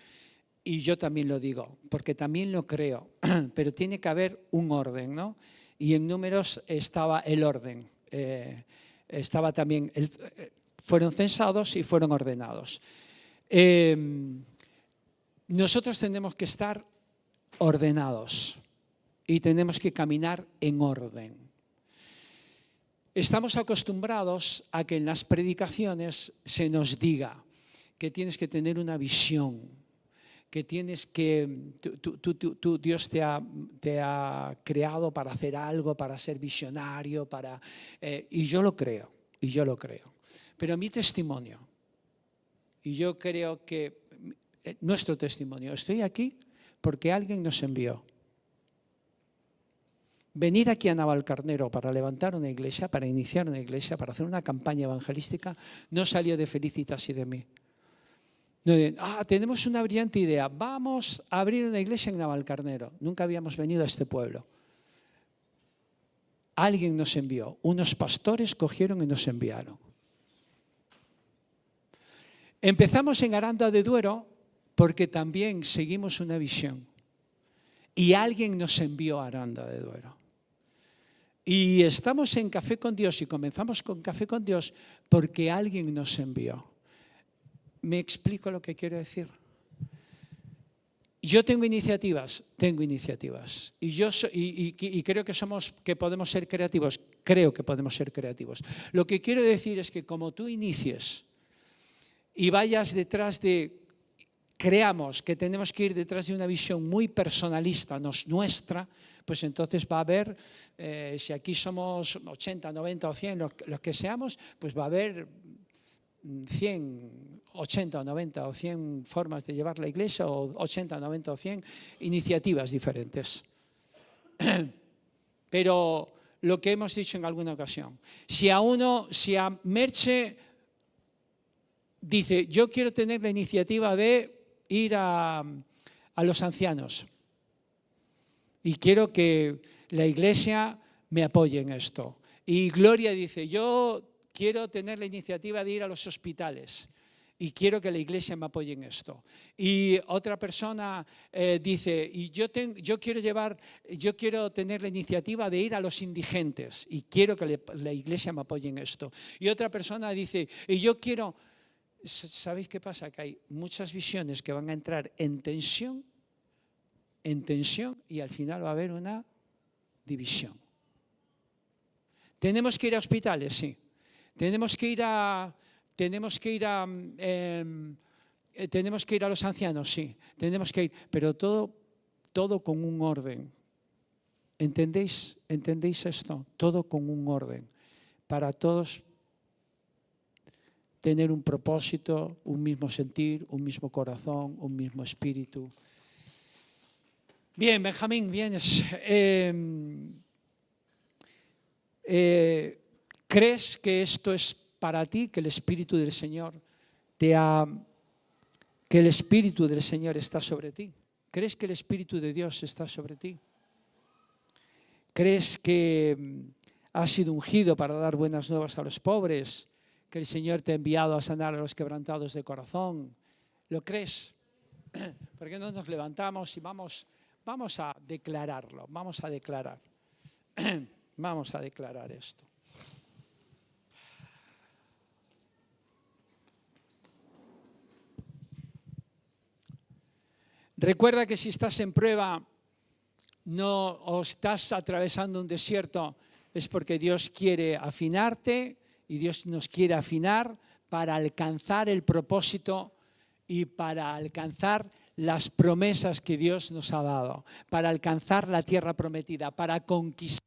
y yo también lo digo, porque también lo creo, pero tiene que haber un orden, ¿no? Y en Números estaba el orden, estaba también, fueron censados y fueron ordenados. Nosotros tenemos que estar ordenados y tenemos que caminar en orden. Estamos acostumbrados a que en las predicaciones se nos diga que tienes que tener una visión, que tienes que, Dios te ha creado para hacer algo, para ser visionario, y yo lo creo. Pero mi testimonio, y yo creo que nuestro testimonio, estoy aquí porque alguien nos envió. Venir aquí a Navalcarnero para levantar una iglesia, para iniciar una iglesia, para hacer una campaña evangelística, no salió de Felicitas y de mí. No, tenemos una brillante idea, vamos a abrir una iglesia en Navalcarnero. Nunca habíamos venido a este pueblo. Alguien nos envió. Unos pastores cogieron y nos enviaron. Empezamos en Aranda de Duero porque también seguimos una visión. Y alguien nos envió a Aranda de Duero. Y estamos en Café con Dios y comenzamos con Café con Dios porque alguien nos envió. ¿Me explico lo que quiero decir? Yo tengo iniciativas. Y creo que podemos ser creativos. Creo que podemos ser creativos. Lo que quiero decir es que como tú inicies y vayas detrás creamos que tenemos que ir detrás de una visión muy personalista, nuestra, pues entonces va a haber, si aquí somos 80, 90 o 100, los que seamos, pues va a haber 100, 80 o 90 o 100 formas de llevar la iglesia, o 80, 90 o 100 iniciativas diferentes. Pero lo que hemos dicho en alguna ocasión, si a Merche dice, yo quiero tener la iniciativa de ir a los ancianos y quiero que la iglesia me apoye en esto. Y Gloria dice, yo quiero tener la iniciativa de ir a los hospitales y quiero que la iglesia me apoye en esto. Y otra persona dice, y yo quiero tener la iniciativa de ir a los indigentes y quiero que la iglesia me apoye en esto. Y otra persona dice, y yo quiero... ¿Sabéis qué pasa? Que hay muchas visiones que van a entrar en tensión y al final va a haber una división. ¿Tenemos que ir a hospitales? Sí. ¿Tenemos que ir a los ancianos? Sí. Tenemos que ir, pero todo con un orden. ¿Entendéis esto? Todo con un orden. Para todos tener un propósito, un mismo sentir, un mismo corazón, un mismo espíritu. Bien, Benjamín, vienes. ¿Crees que esto es para ti, que el Espíritu del Señor que el Espíritu del Señor está sobre ti? ¿Crees que el Espíritu de Dios está sobre ti? ¿Crees que has sido ungido para dar buenas nuevas a los pobres? ¿Que el Señor te ha enviado a sanar a los quebrantados de corazón? ¿Lo crees? ¿Por qué no nos levantamos y vamos a declararlo? Vamos a declarar esto. Recuerda que si estás en prueba o estás atravesando un desierto, es porque Dios quiere afinarte y Dios nos quiere afinar para alcanzar el propósito y para alcanzar las promesas que Dios nos ha dado, para alcanzar la tierra prometida, para conquistar.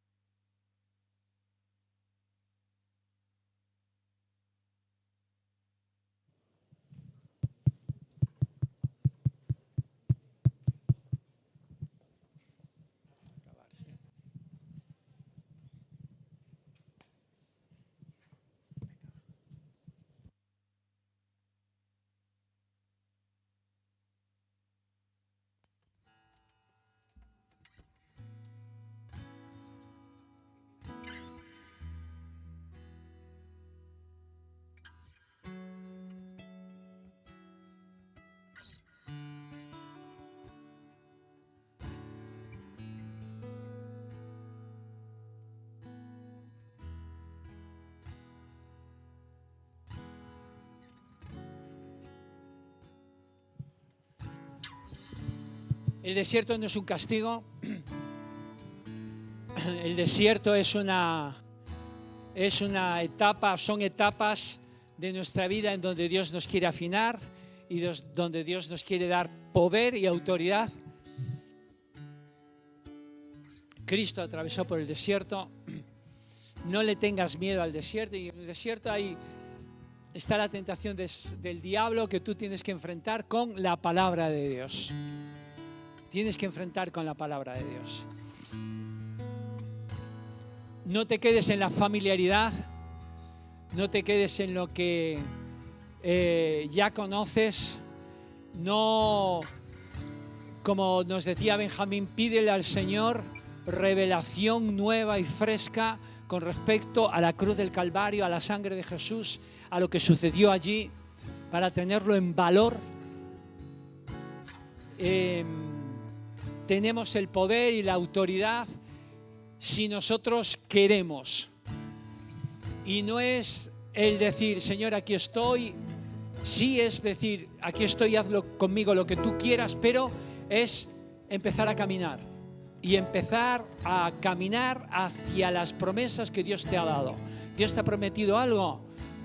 El desierto no es un castigo. El desierto es una etapa, son etapas de nuestra vida en donde Dios nos quiere afinar y donde Dios nos quiere dar poder y autoridad. Cristo atravesó por el desierto. No le tengas miedo al desierto. Y en el desierto está la tentación del diablo que tú tienes que enfrentar con la palabra de Dios. Tienes que enfrentar con la palabra de Dios. No te quedes en la familiaridad, no te quedes en lo que ya conoces. No, como nos decía Benjamín, pídele al Señor revelación nueva y fresca con respecto a la cruz del Calvario, a la sangre de Jesús, a lo que sucedió allí, para tenerlo en valor. Tenemos el poder y la autoridad si nosotros queremos. Y no es el decir, Señor, aquí estoy. Sí es decir, aquí estoy, hazlo conmigo lo que tú quieras, pero es empezar a caminar. Y empezar a caminar hacia las promesas que Dios te ha dado. Dios te ha prometido algo.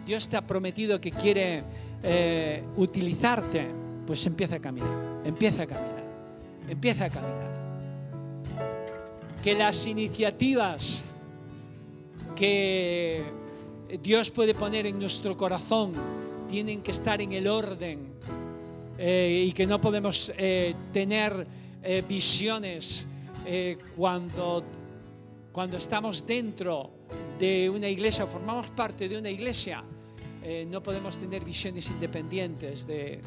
Dios te ha prometido que quiere utilizarte. Pues empieza a caminar. Empieza a caminar. Empieza a caminar. Que las iniciativas que Dios puede poner en nuestro corazón tienen que estar en el orden y que no podemos tener visiones cuando estamos dentro de una iglesia, formamos parte de una iglesia, no podemos tener visiones independientes de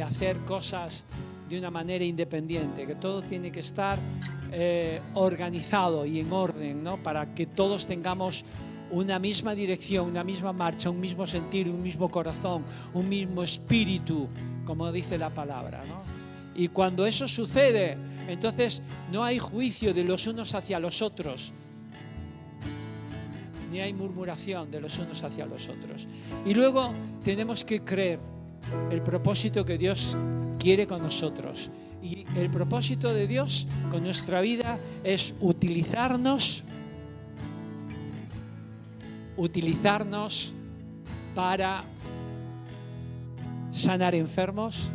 hacer cosas de una manera independiente, que todo tiene que estar organizado y en orden, ¿no? Para que todos tengamos una misma dirección, una misma marcha, un mismo sentir, un mismo corazón, un mismo espíritu, como dice la palabra, ¿no? Y cuando eso sucede, entonces no hay juicio de los unos hacia los otros, ni hay murmuración de los unos hacia los otros. Y luego tenemos que creer el propósito que Dios quiere con nosotros. Y el propósito de Dios con nuestra vida es utilizarnos para sanar enfermos,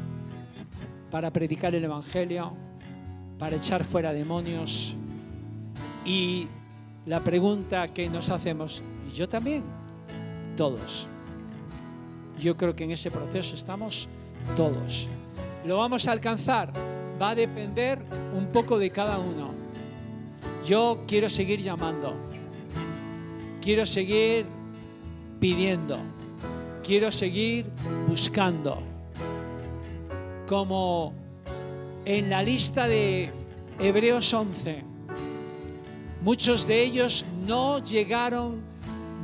para predicar el Evangelio, para echar fuera demonios. Y la pregunta que nos hacemos, y yo también, todos. Yo creo que en ese proceso estamos todos. ¿Lo vamos a alcanzar? Va a depender un poco de cada uno. Yo quiero seguir llamando. Quiero seguir pidiendo. Quiero seguir buscando. Como en la lista de Hebreos 11, muchos de ellos no llegaron,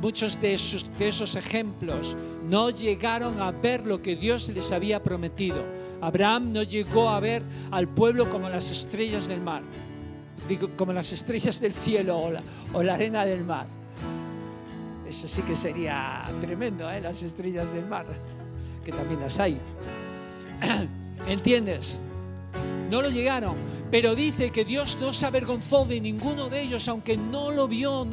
muchos de esos ejemplos, no llegaron a ver lo que Dios les había prometido. Abraham no llegó a ver al pueblo como las estrellas del mar, como las estrellas del cielo o la arena del mar. Eso sí que sería tremendo, ¿eh? Las estrellas del mar, que también las hay. ¿Entiendes? No lo llegaron, pero dice que Dios no se avergonzó de ninguno de ellos, aunque no lo vio,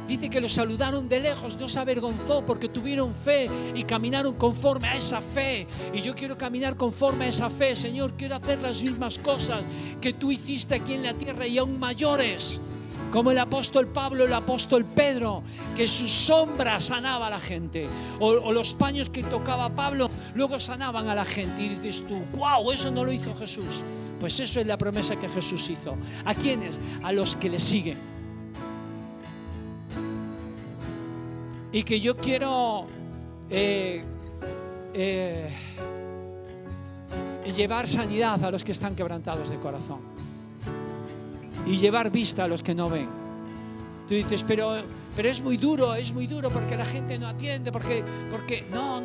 dice que los saludaron de lejos, no se avergonzó porque tuvieron fe y caminaron conforme a esa fe. Y yo quiero caminar conforme a esa fe, Señor, quiero hacer las mismas cosas que tú hiciste aquí en la tierra y aún mayores, como el apóstol Pablo, el apóstol Pedro, que su sombra sanaba a la gente, o los paños que tocaba Pablo luego sanaban a la gente. Y dices tú, ¡guau! Eso no lo hizo Jesús. Pues eso es la promesa que Jesús hizo. ¿A quiénes? A los que le siguen. Y que yo quiero llevar sanidad a los que están quebrantados de corazón y llevar vista a los que no ven. Tú dices, pero es muy duro porque la gente no atiende, porque no.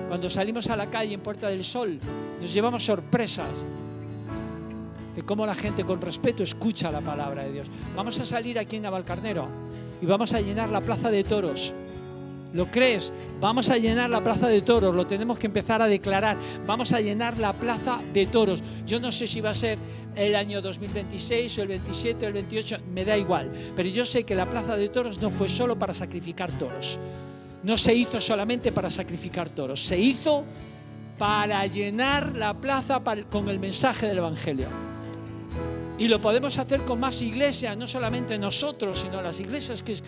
Cuando salimos a la calle en Puerta del Sol, nos llevamos sorpresas de cómo la gente con respeto escucha la palabra de Dios. Vamos a salir aquí en Navalcarnero y vamos a llenar la Plaza de Toros. ¿Lo crees? Vamos a llenar la Plaza de Toros, lo tenemos que empezar a declarar. Vamos a llenar la Plaza de Toros. Yo no sé si va a ser el año 2026 o el 27 o el 28, me da igual. Pero yo sé que la Plaza de Toros no fue solo para sacrificar toros. No se hizo solamente para sacrificar toros, se hizo para llenar la plaza con el mensaje del Evangelio. Y lo podemos hacer con más iglesias, no solamente nosotros, sino las iglesias que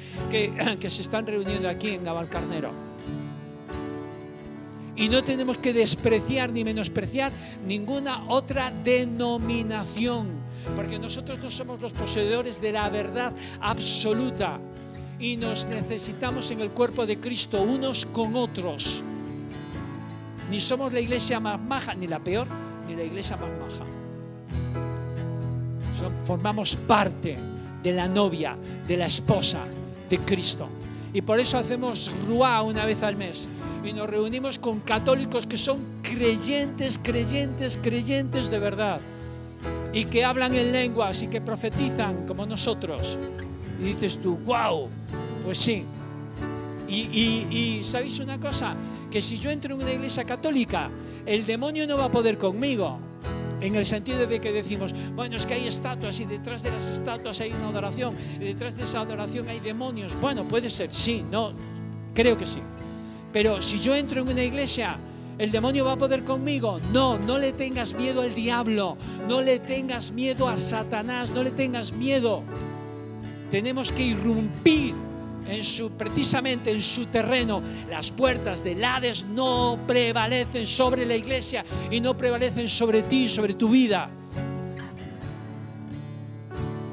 se están reuniendo aquí en Navalcarnero. Y no tenemos que despreciar ni menospreciar ninguna otra denominación, porque nosotros no somos los poseedores de la verdad absoluta. Y nos necesitamos en el cuerpo de Cristo unos con otros. Ni somos la iglesia más maja, ni la peor, ni la iglesia más maja. Formamos parte de la novia, de la esposa de Cristo. Y por eso hacemos Ruá una vez al mes. Y nos reunimos con católicos que son creyentes de verdad. Y que hablan en lenguas y que profetizan como nosotros. Y dices tú, wow, pues sí. Y ¿sabéis una cosa? Que si yo entro en una iglesia católica, el demonio no va a poder conmigo. En el sentido de que decimos, bueno, es que hay estatuas y detrás de las estatuas hay una adoración y detrás de esa adoración hay demonios. Bueno, puede ser, sí, no, creo que sí. Pero si yo entro en una iglesia, ¿el demonio va a poder conmigo? No, no le tengas miedo al diablo, no le tengas miedo a Satanás, no le tengas miedo. Tenemos que irrumpir precisamente en su terreno. Las puertas del Hades no prevalecen sobre la iglesia y no prevalecen sobre ti, sobre tu vida.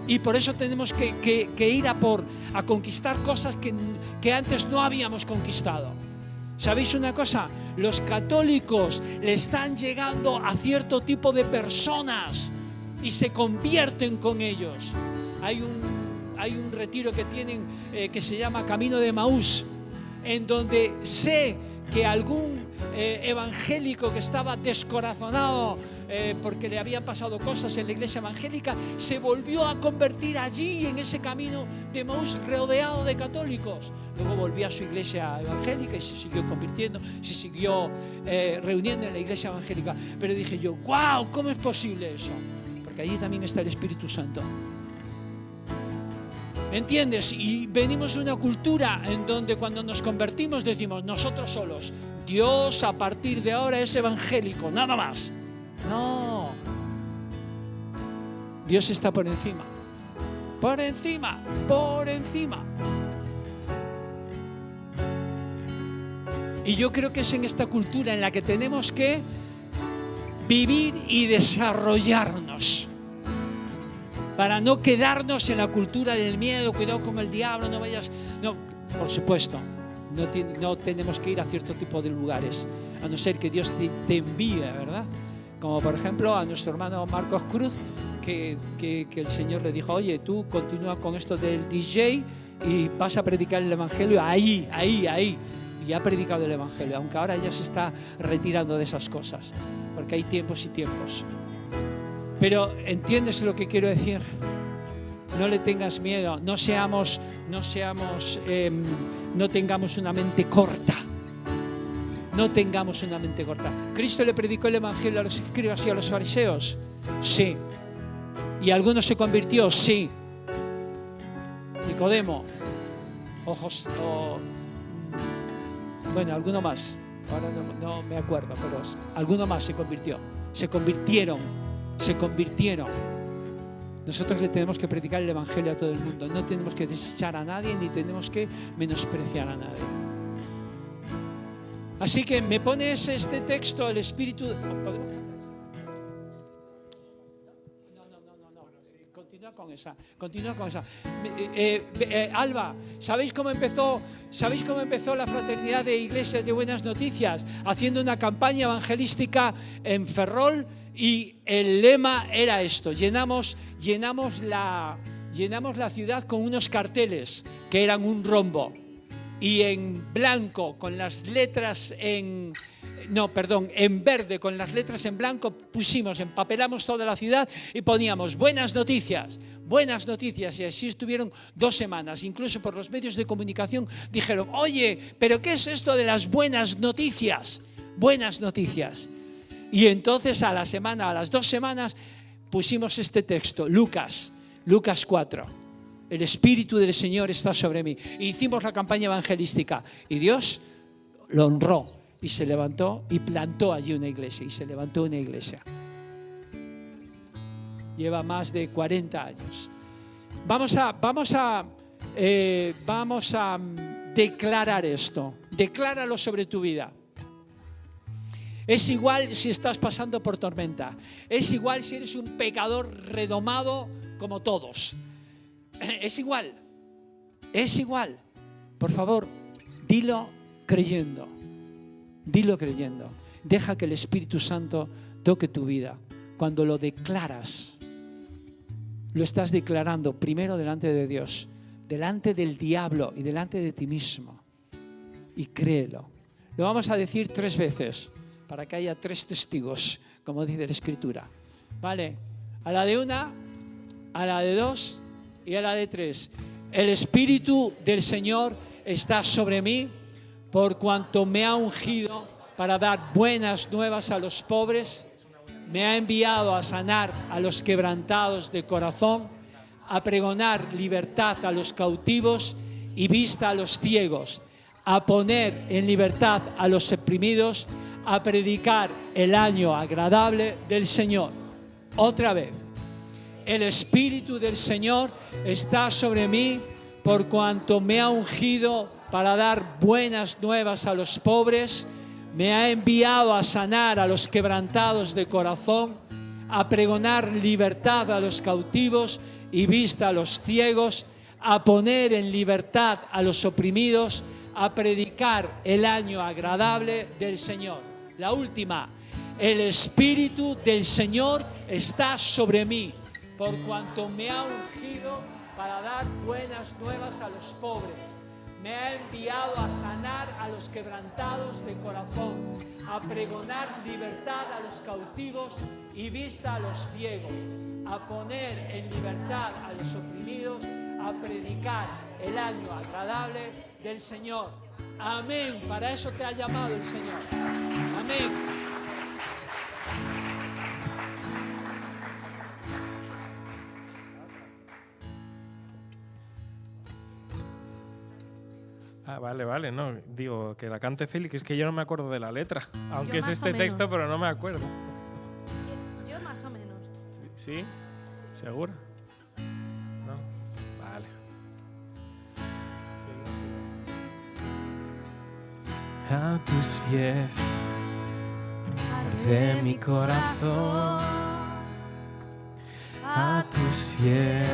Y por eso tenemos que ir a conquistar cosas que antes no habíamos conquistado. ¿Sabéis una cosa? Los católicos le están llegando a cierto tipo de personas y se convierten con ellos. Hay un retiro que tienen que se llama Camino de Emaús, en donde sé que algún evangélico que estaba descorazonado porque le habían pasado cosas en la iglesia evangélica, se volvió a convertir allí en ese Camino de Emaús rodeado de católicos. Luego volvió a su iglesia evangélica y se siguió convirtiendo, se siguió reuniendo en la iglesia evangélica. Pero dije yo, wow, ¿cómo es posible eso? Porque allí también está el Espíritu Santo. ¿Entiendes? Y venimos de una cultura en donde cuando nos convertimos decimos nosotros solos, Dios a partir de ahora es evangélico, nada más. No. Dios está por encima. Por encima, por encima. Y yo creo que es en esta cultura en la que tenemos que vivir y desarrollarnos. Para no quedarnos en la cultura del miedo, cuidado con el diablo, no vayas... No, por supuesto, no tenemos que ir a cierto tipo de lugares, a no ser que Dios te envíe, ¿verdad? Como por ejemplo a nuestro hermano Marcos Cruz, que el Señor le dijo, oye, tú continúa con esto del DJ y vas a predicar el Evangelio ahí. Y ha predicado el Evangelio, aunque ahora ya se está retirando de esas cosas, porque hay tiempos y tiempos. Pero ¿entiendes lo que quiero decir? No le tengas miedo, no tengamos una mente corta. No tengamos una mente corta. ¿Cristo le predicó el Evangelio a los escribas y a los fariseos? Sí. ¿Y alguno se convirtió? Sí. Nicodemo, bueno, alguno más. Ahora no me acuerdo, pero alguno más se convirtió. Se convirtieron. Nosotros le tenemos que predicar el Evangelio a todo el mundo. No tenemos que desechar a nadie ni tenemos que menospreciar a nadie. Así que me pones este texto, el Espíritu... ¿Podemos cantar? No. Continúa con esa. Alba, ¿sabéis cómo empezó la Fraternidad de Iglesias de Buenas Noticias? Haciendo una campaña evangelística en Ferrol. Y el lema era esto, llenamos la ciudad con unos carteles que eran un rombo y en blanco con las letras en verde con las letras en blanco empapelamos toda la ciudad y poníamos buenas noticias y así estuvieron 2 semanas. Incluso por los medios de comunicación dijeron, oye, ¿pero qué es esto de las buenas noticias? Buenas noticias. Y entonces a las 2 semanas pusimos este texto, Lucas 4. El Espíritu del Señor está sobre mí. Y hicimos la campaña evangelística. Y Dios lo honró y se levantó y plantó allí una iglesia. Y se levantó una iglesia. Lleva más de 40 años. Vamos a declarar esto. Decláralo sobre tu vida. Es igual si estás pasando por tormenta. Es igual si eres un pecador redomado como todos. Es igual. Por favor, dilo creyendo. Deja que el Espíritu Santo toque tu vida. Cuando lo declaras, lo estás declarando primero delante de Dios, delante del diablo y delante de ti mismo. Y créelo. Lo vamos a decir 3 veces para que haya 3 testigos, como dice la Escritura. ¿Vale? A la de 1, a la de 2 y a la de 3. El Espíritu del Señor está sobre mí, por cuanto me ha ungido para dar buenas nuevas a los pobres. Me ha enviado a sanar a los quebrantados de corazón, a pregonar libertad a los cautivos y vista a los ciegos, a poner en libertad a los oprimidos, a predicar el año agradable del Señor. Otra vez. El Espíritu del Señor está sobre mí, por cuanto me ha ungido para dar buenas nuevas a los pobres. Me ha enviado a sanar a los quebrantados de corazón, a pregonar libertad a los cautivos y vista a los ciegos, a poner en libertad a los oprimidos, a predicar el año agradable del Señor. La última, el Espíritu del Señor está sobre mí, por cuanto me ha ungido para dar buenas nuevas a los pobres. Me ha enviado a sanar a los quebrantados de corazón, a pregonar libertad a los cautivos y vista a los ciegos, a poner en libertad a los oprimidos, a predicar el año agradable del Señor. Amén. Para eso te ha llamado el Señor. Amén. Vale, no, digo, que la cante Félix, es que yo no me acuerdo de la letra, aunque es este texto, pero no me acuerdo. Yo más o menos. ¿Sí? ¿Segura? ¿No? Vale. Sigo. A tus pies arde mi corazón, a tus pies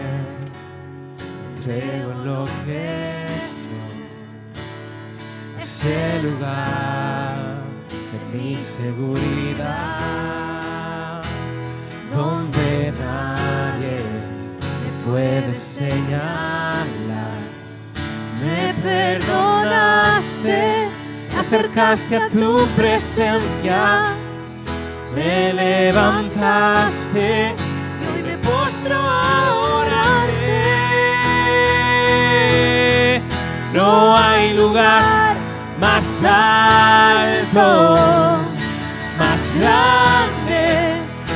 entrego lo que soy. Ese lugar de mi seguridad, donde nadie me puede señalar. Me perdonaste, me acercaste a tu presencia, me levantaste y hoy me postro a orarte. No hay lugar más alto, más grande,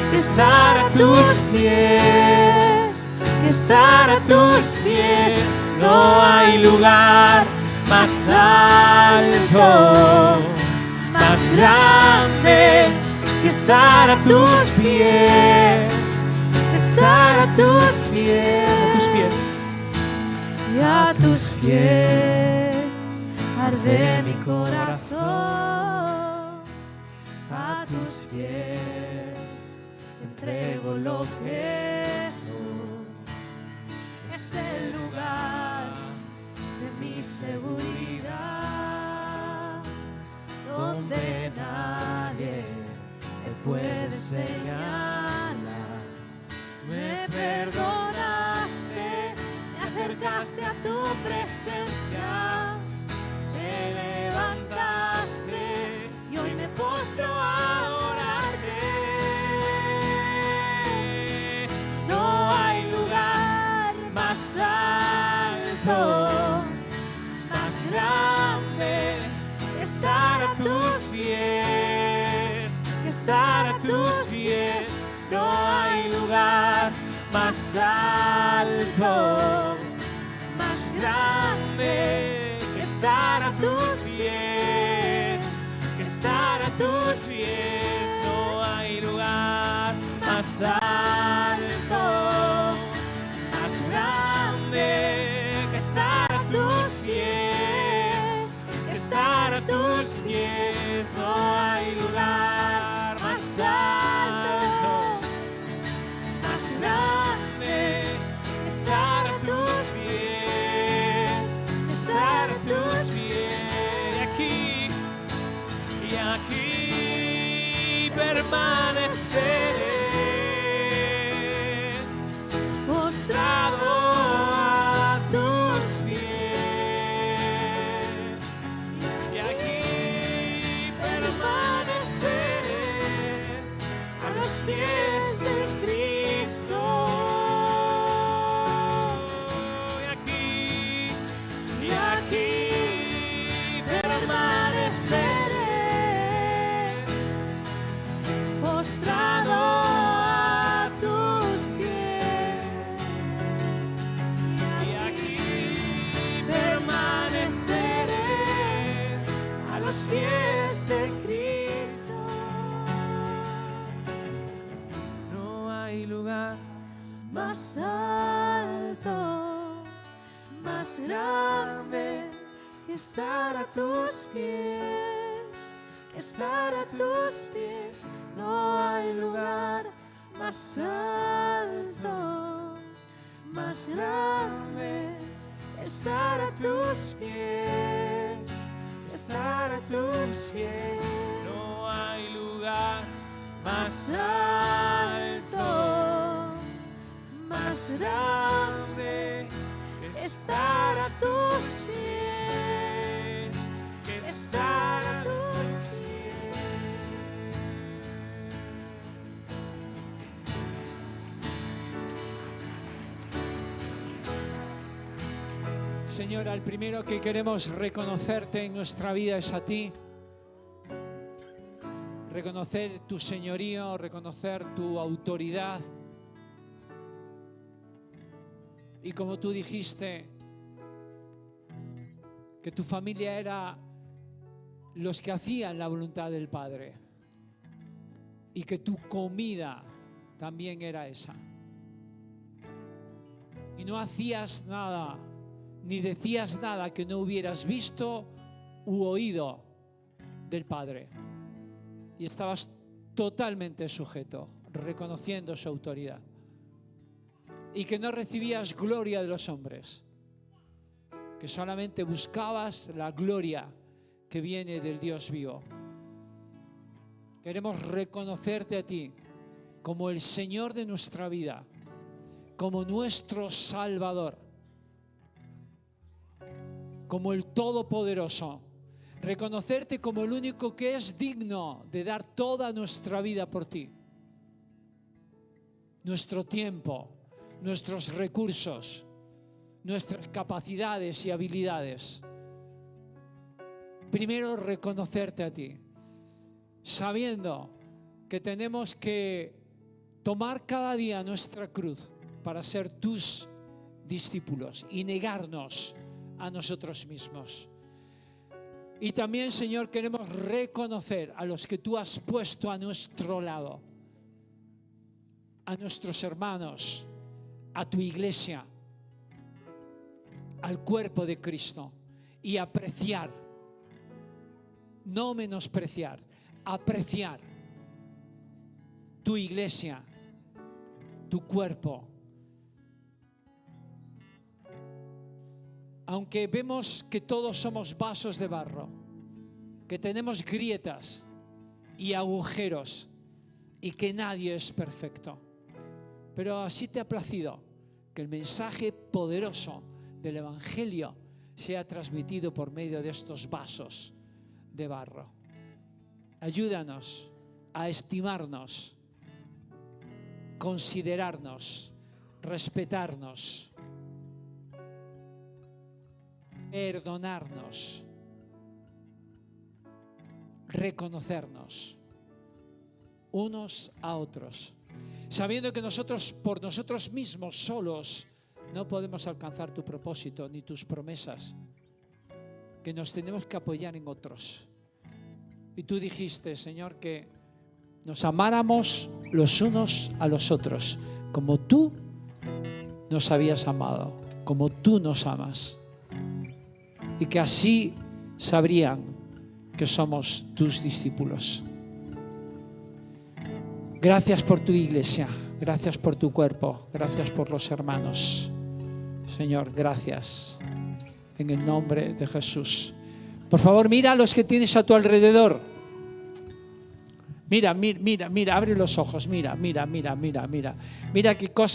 que estar a tus pies, que estar a tus pies. No hay lugar más alto, más grande, que estar a tus pies, que estar a tus pies, y a tus pies arde mi corazón. A tus pies entrego lo que soy. Es el lugar de mi seguridad, donde nadie me puede señalar. Me perdonaste, me acercaste a tu presencia, me levantaste y hoy me postro a orarte. No hay lugar más alto, más grande, que estar a tus pies, que estar a tus pies. No hay lugar más alto, más grande, que estar a tus pies, que estar a tus pies. No hay lugar más alto, más grande, que estar a tus pies, que estar a tus pies. No hay lugar más alto, más grande, que estar a tus pies, que estar a tus pies. Y aquí permaneceré, los pies de Cristo. No hay lugar más alto, más grande que estar a tus pies, que estar a tus pies. No hay lugar más alto, más grande que estar a tus pies, que estar a tus pies. No hay lugar más alto, más grande que estar a tus pies, que estar a tus pies. Señor, al primero que queremos reconocerte en nuestra vida es a ti. Reconocer tu señorío, reconocer tu autoridad. Y como tú dijiste, que tu familia era los que hacían la voluntad del Padre. Y que tu comida también era esa. Y no hacías nada, ni decías nada que no hubieras visto u oído del Padre. Y estabas totalmente sujeto, reconociendo su autoridad. Y que no recibías gloria de los hombres, que solamente buscabas la gloria que viene del Dios vivo. Queremos reconocerte a ti como el Señor de nuestra vida, como nuestro Salvador, como el Todopoderoso. Reconocerte como el único que es digno de dar toda nuestra vida por ti. Nuestro tiempo, nuestros recursos, nuestras capacidades y habilidades. Primero reconocerte a ti, sabiendo que tenemos que tomar cada día nuestra cruz para ser tus discípulos y negarnos a nosotros mismos. Y también, Señor, queremos reconocer a los que tú has puesto a nuestro lado, a nuestros hermanos, a tu iglesia, al cuerpo de Cristo, y apreciar, no menospreciar, apreciar tu iglesia, tu cuerpo. Aunque vemos que todos somos vasos de barro, que tenemos grietas y agujeros y que nadie es perfecto, pero así te ha placido que el mensaje poderoso del Evangelio sea transmitido por medio de estos vasos de barro. Ayúdanos a estimarnos, considerarnos, respetarnos, perdonarnos, reconocernos unos a otros, sabiendo que nosotros, por nosotros mismos solos, no podemos alcanzar tu propósito ni tus promesas, que nos tenemos que apoyar en otros. Y tú dijiste, Señor, que nos amáramos los unos a los otros, como tú nos habías amado, como tú nos amas. Y que así sabrían que somos tus discípulos. Gracias por tu iglesia, gracias por tu cuerpo, gracias por los hermanos. Señor, gracias. En el nombre de Jesús. Por favor, mira a los que tienes a tu alrededor. Mira, abre los ojos, mira qué cosa.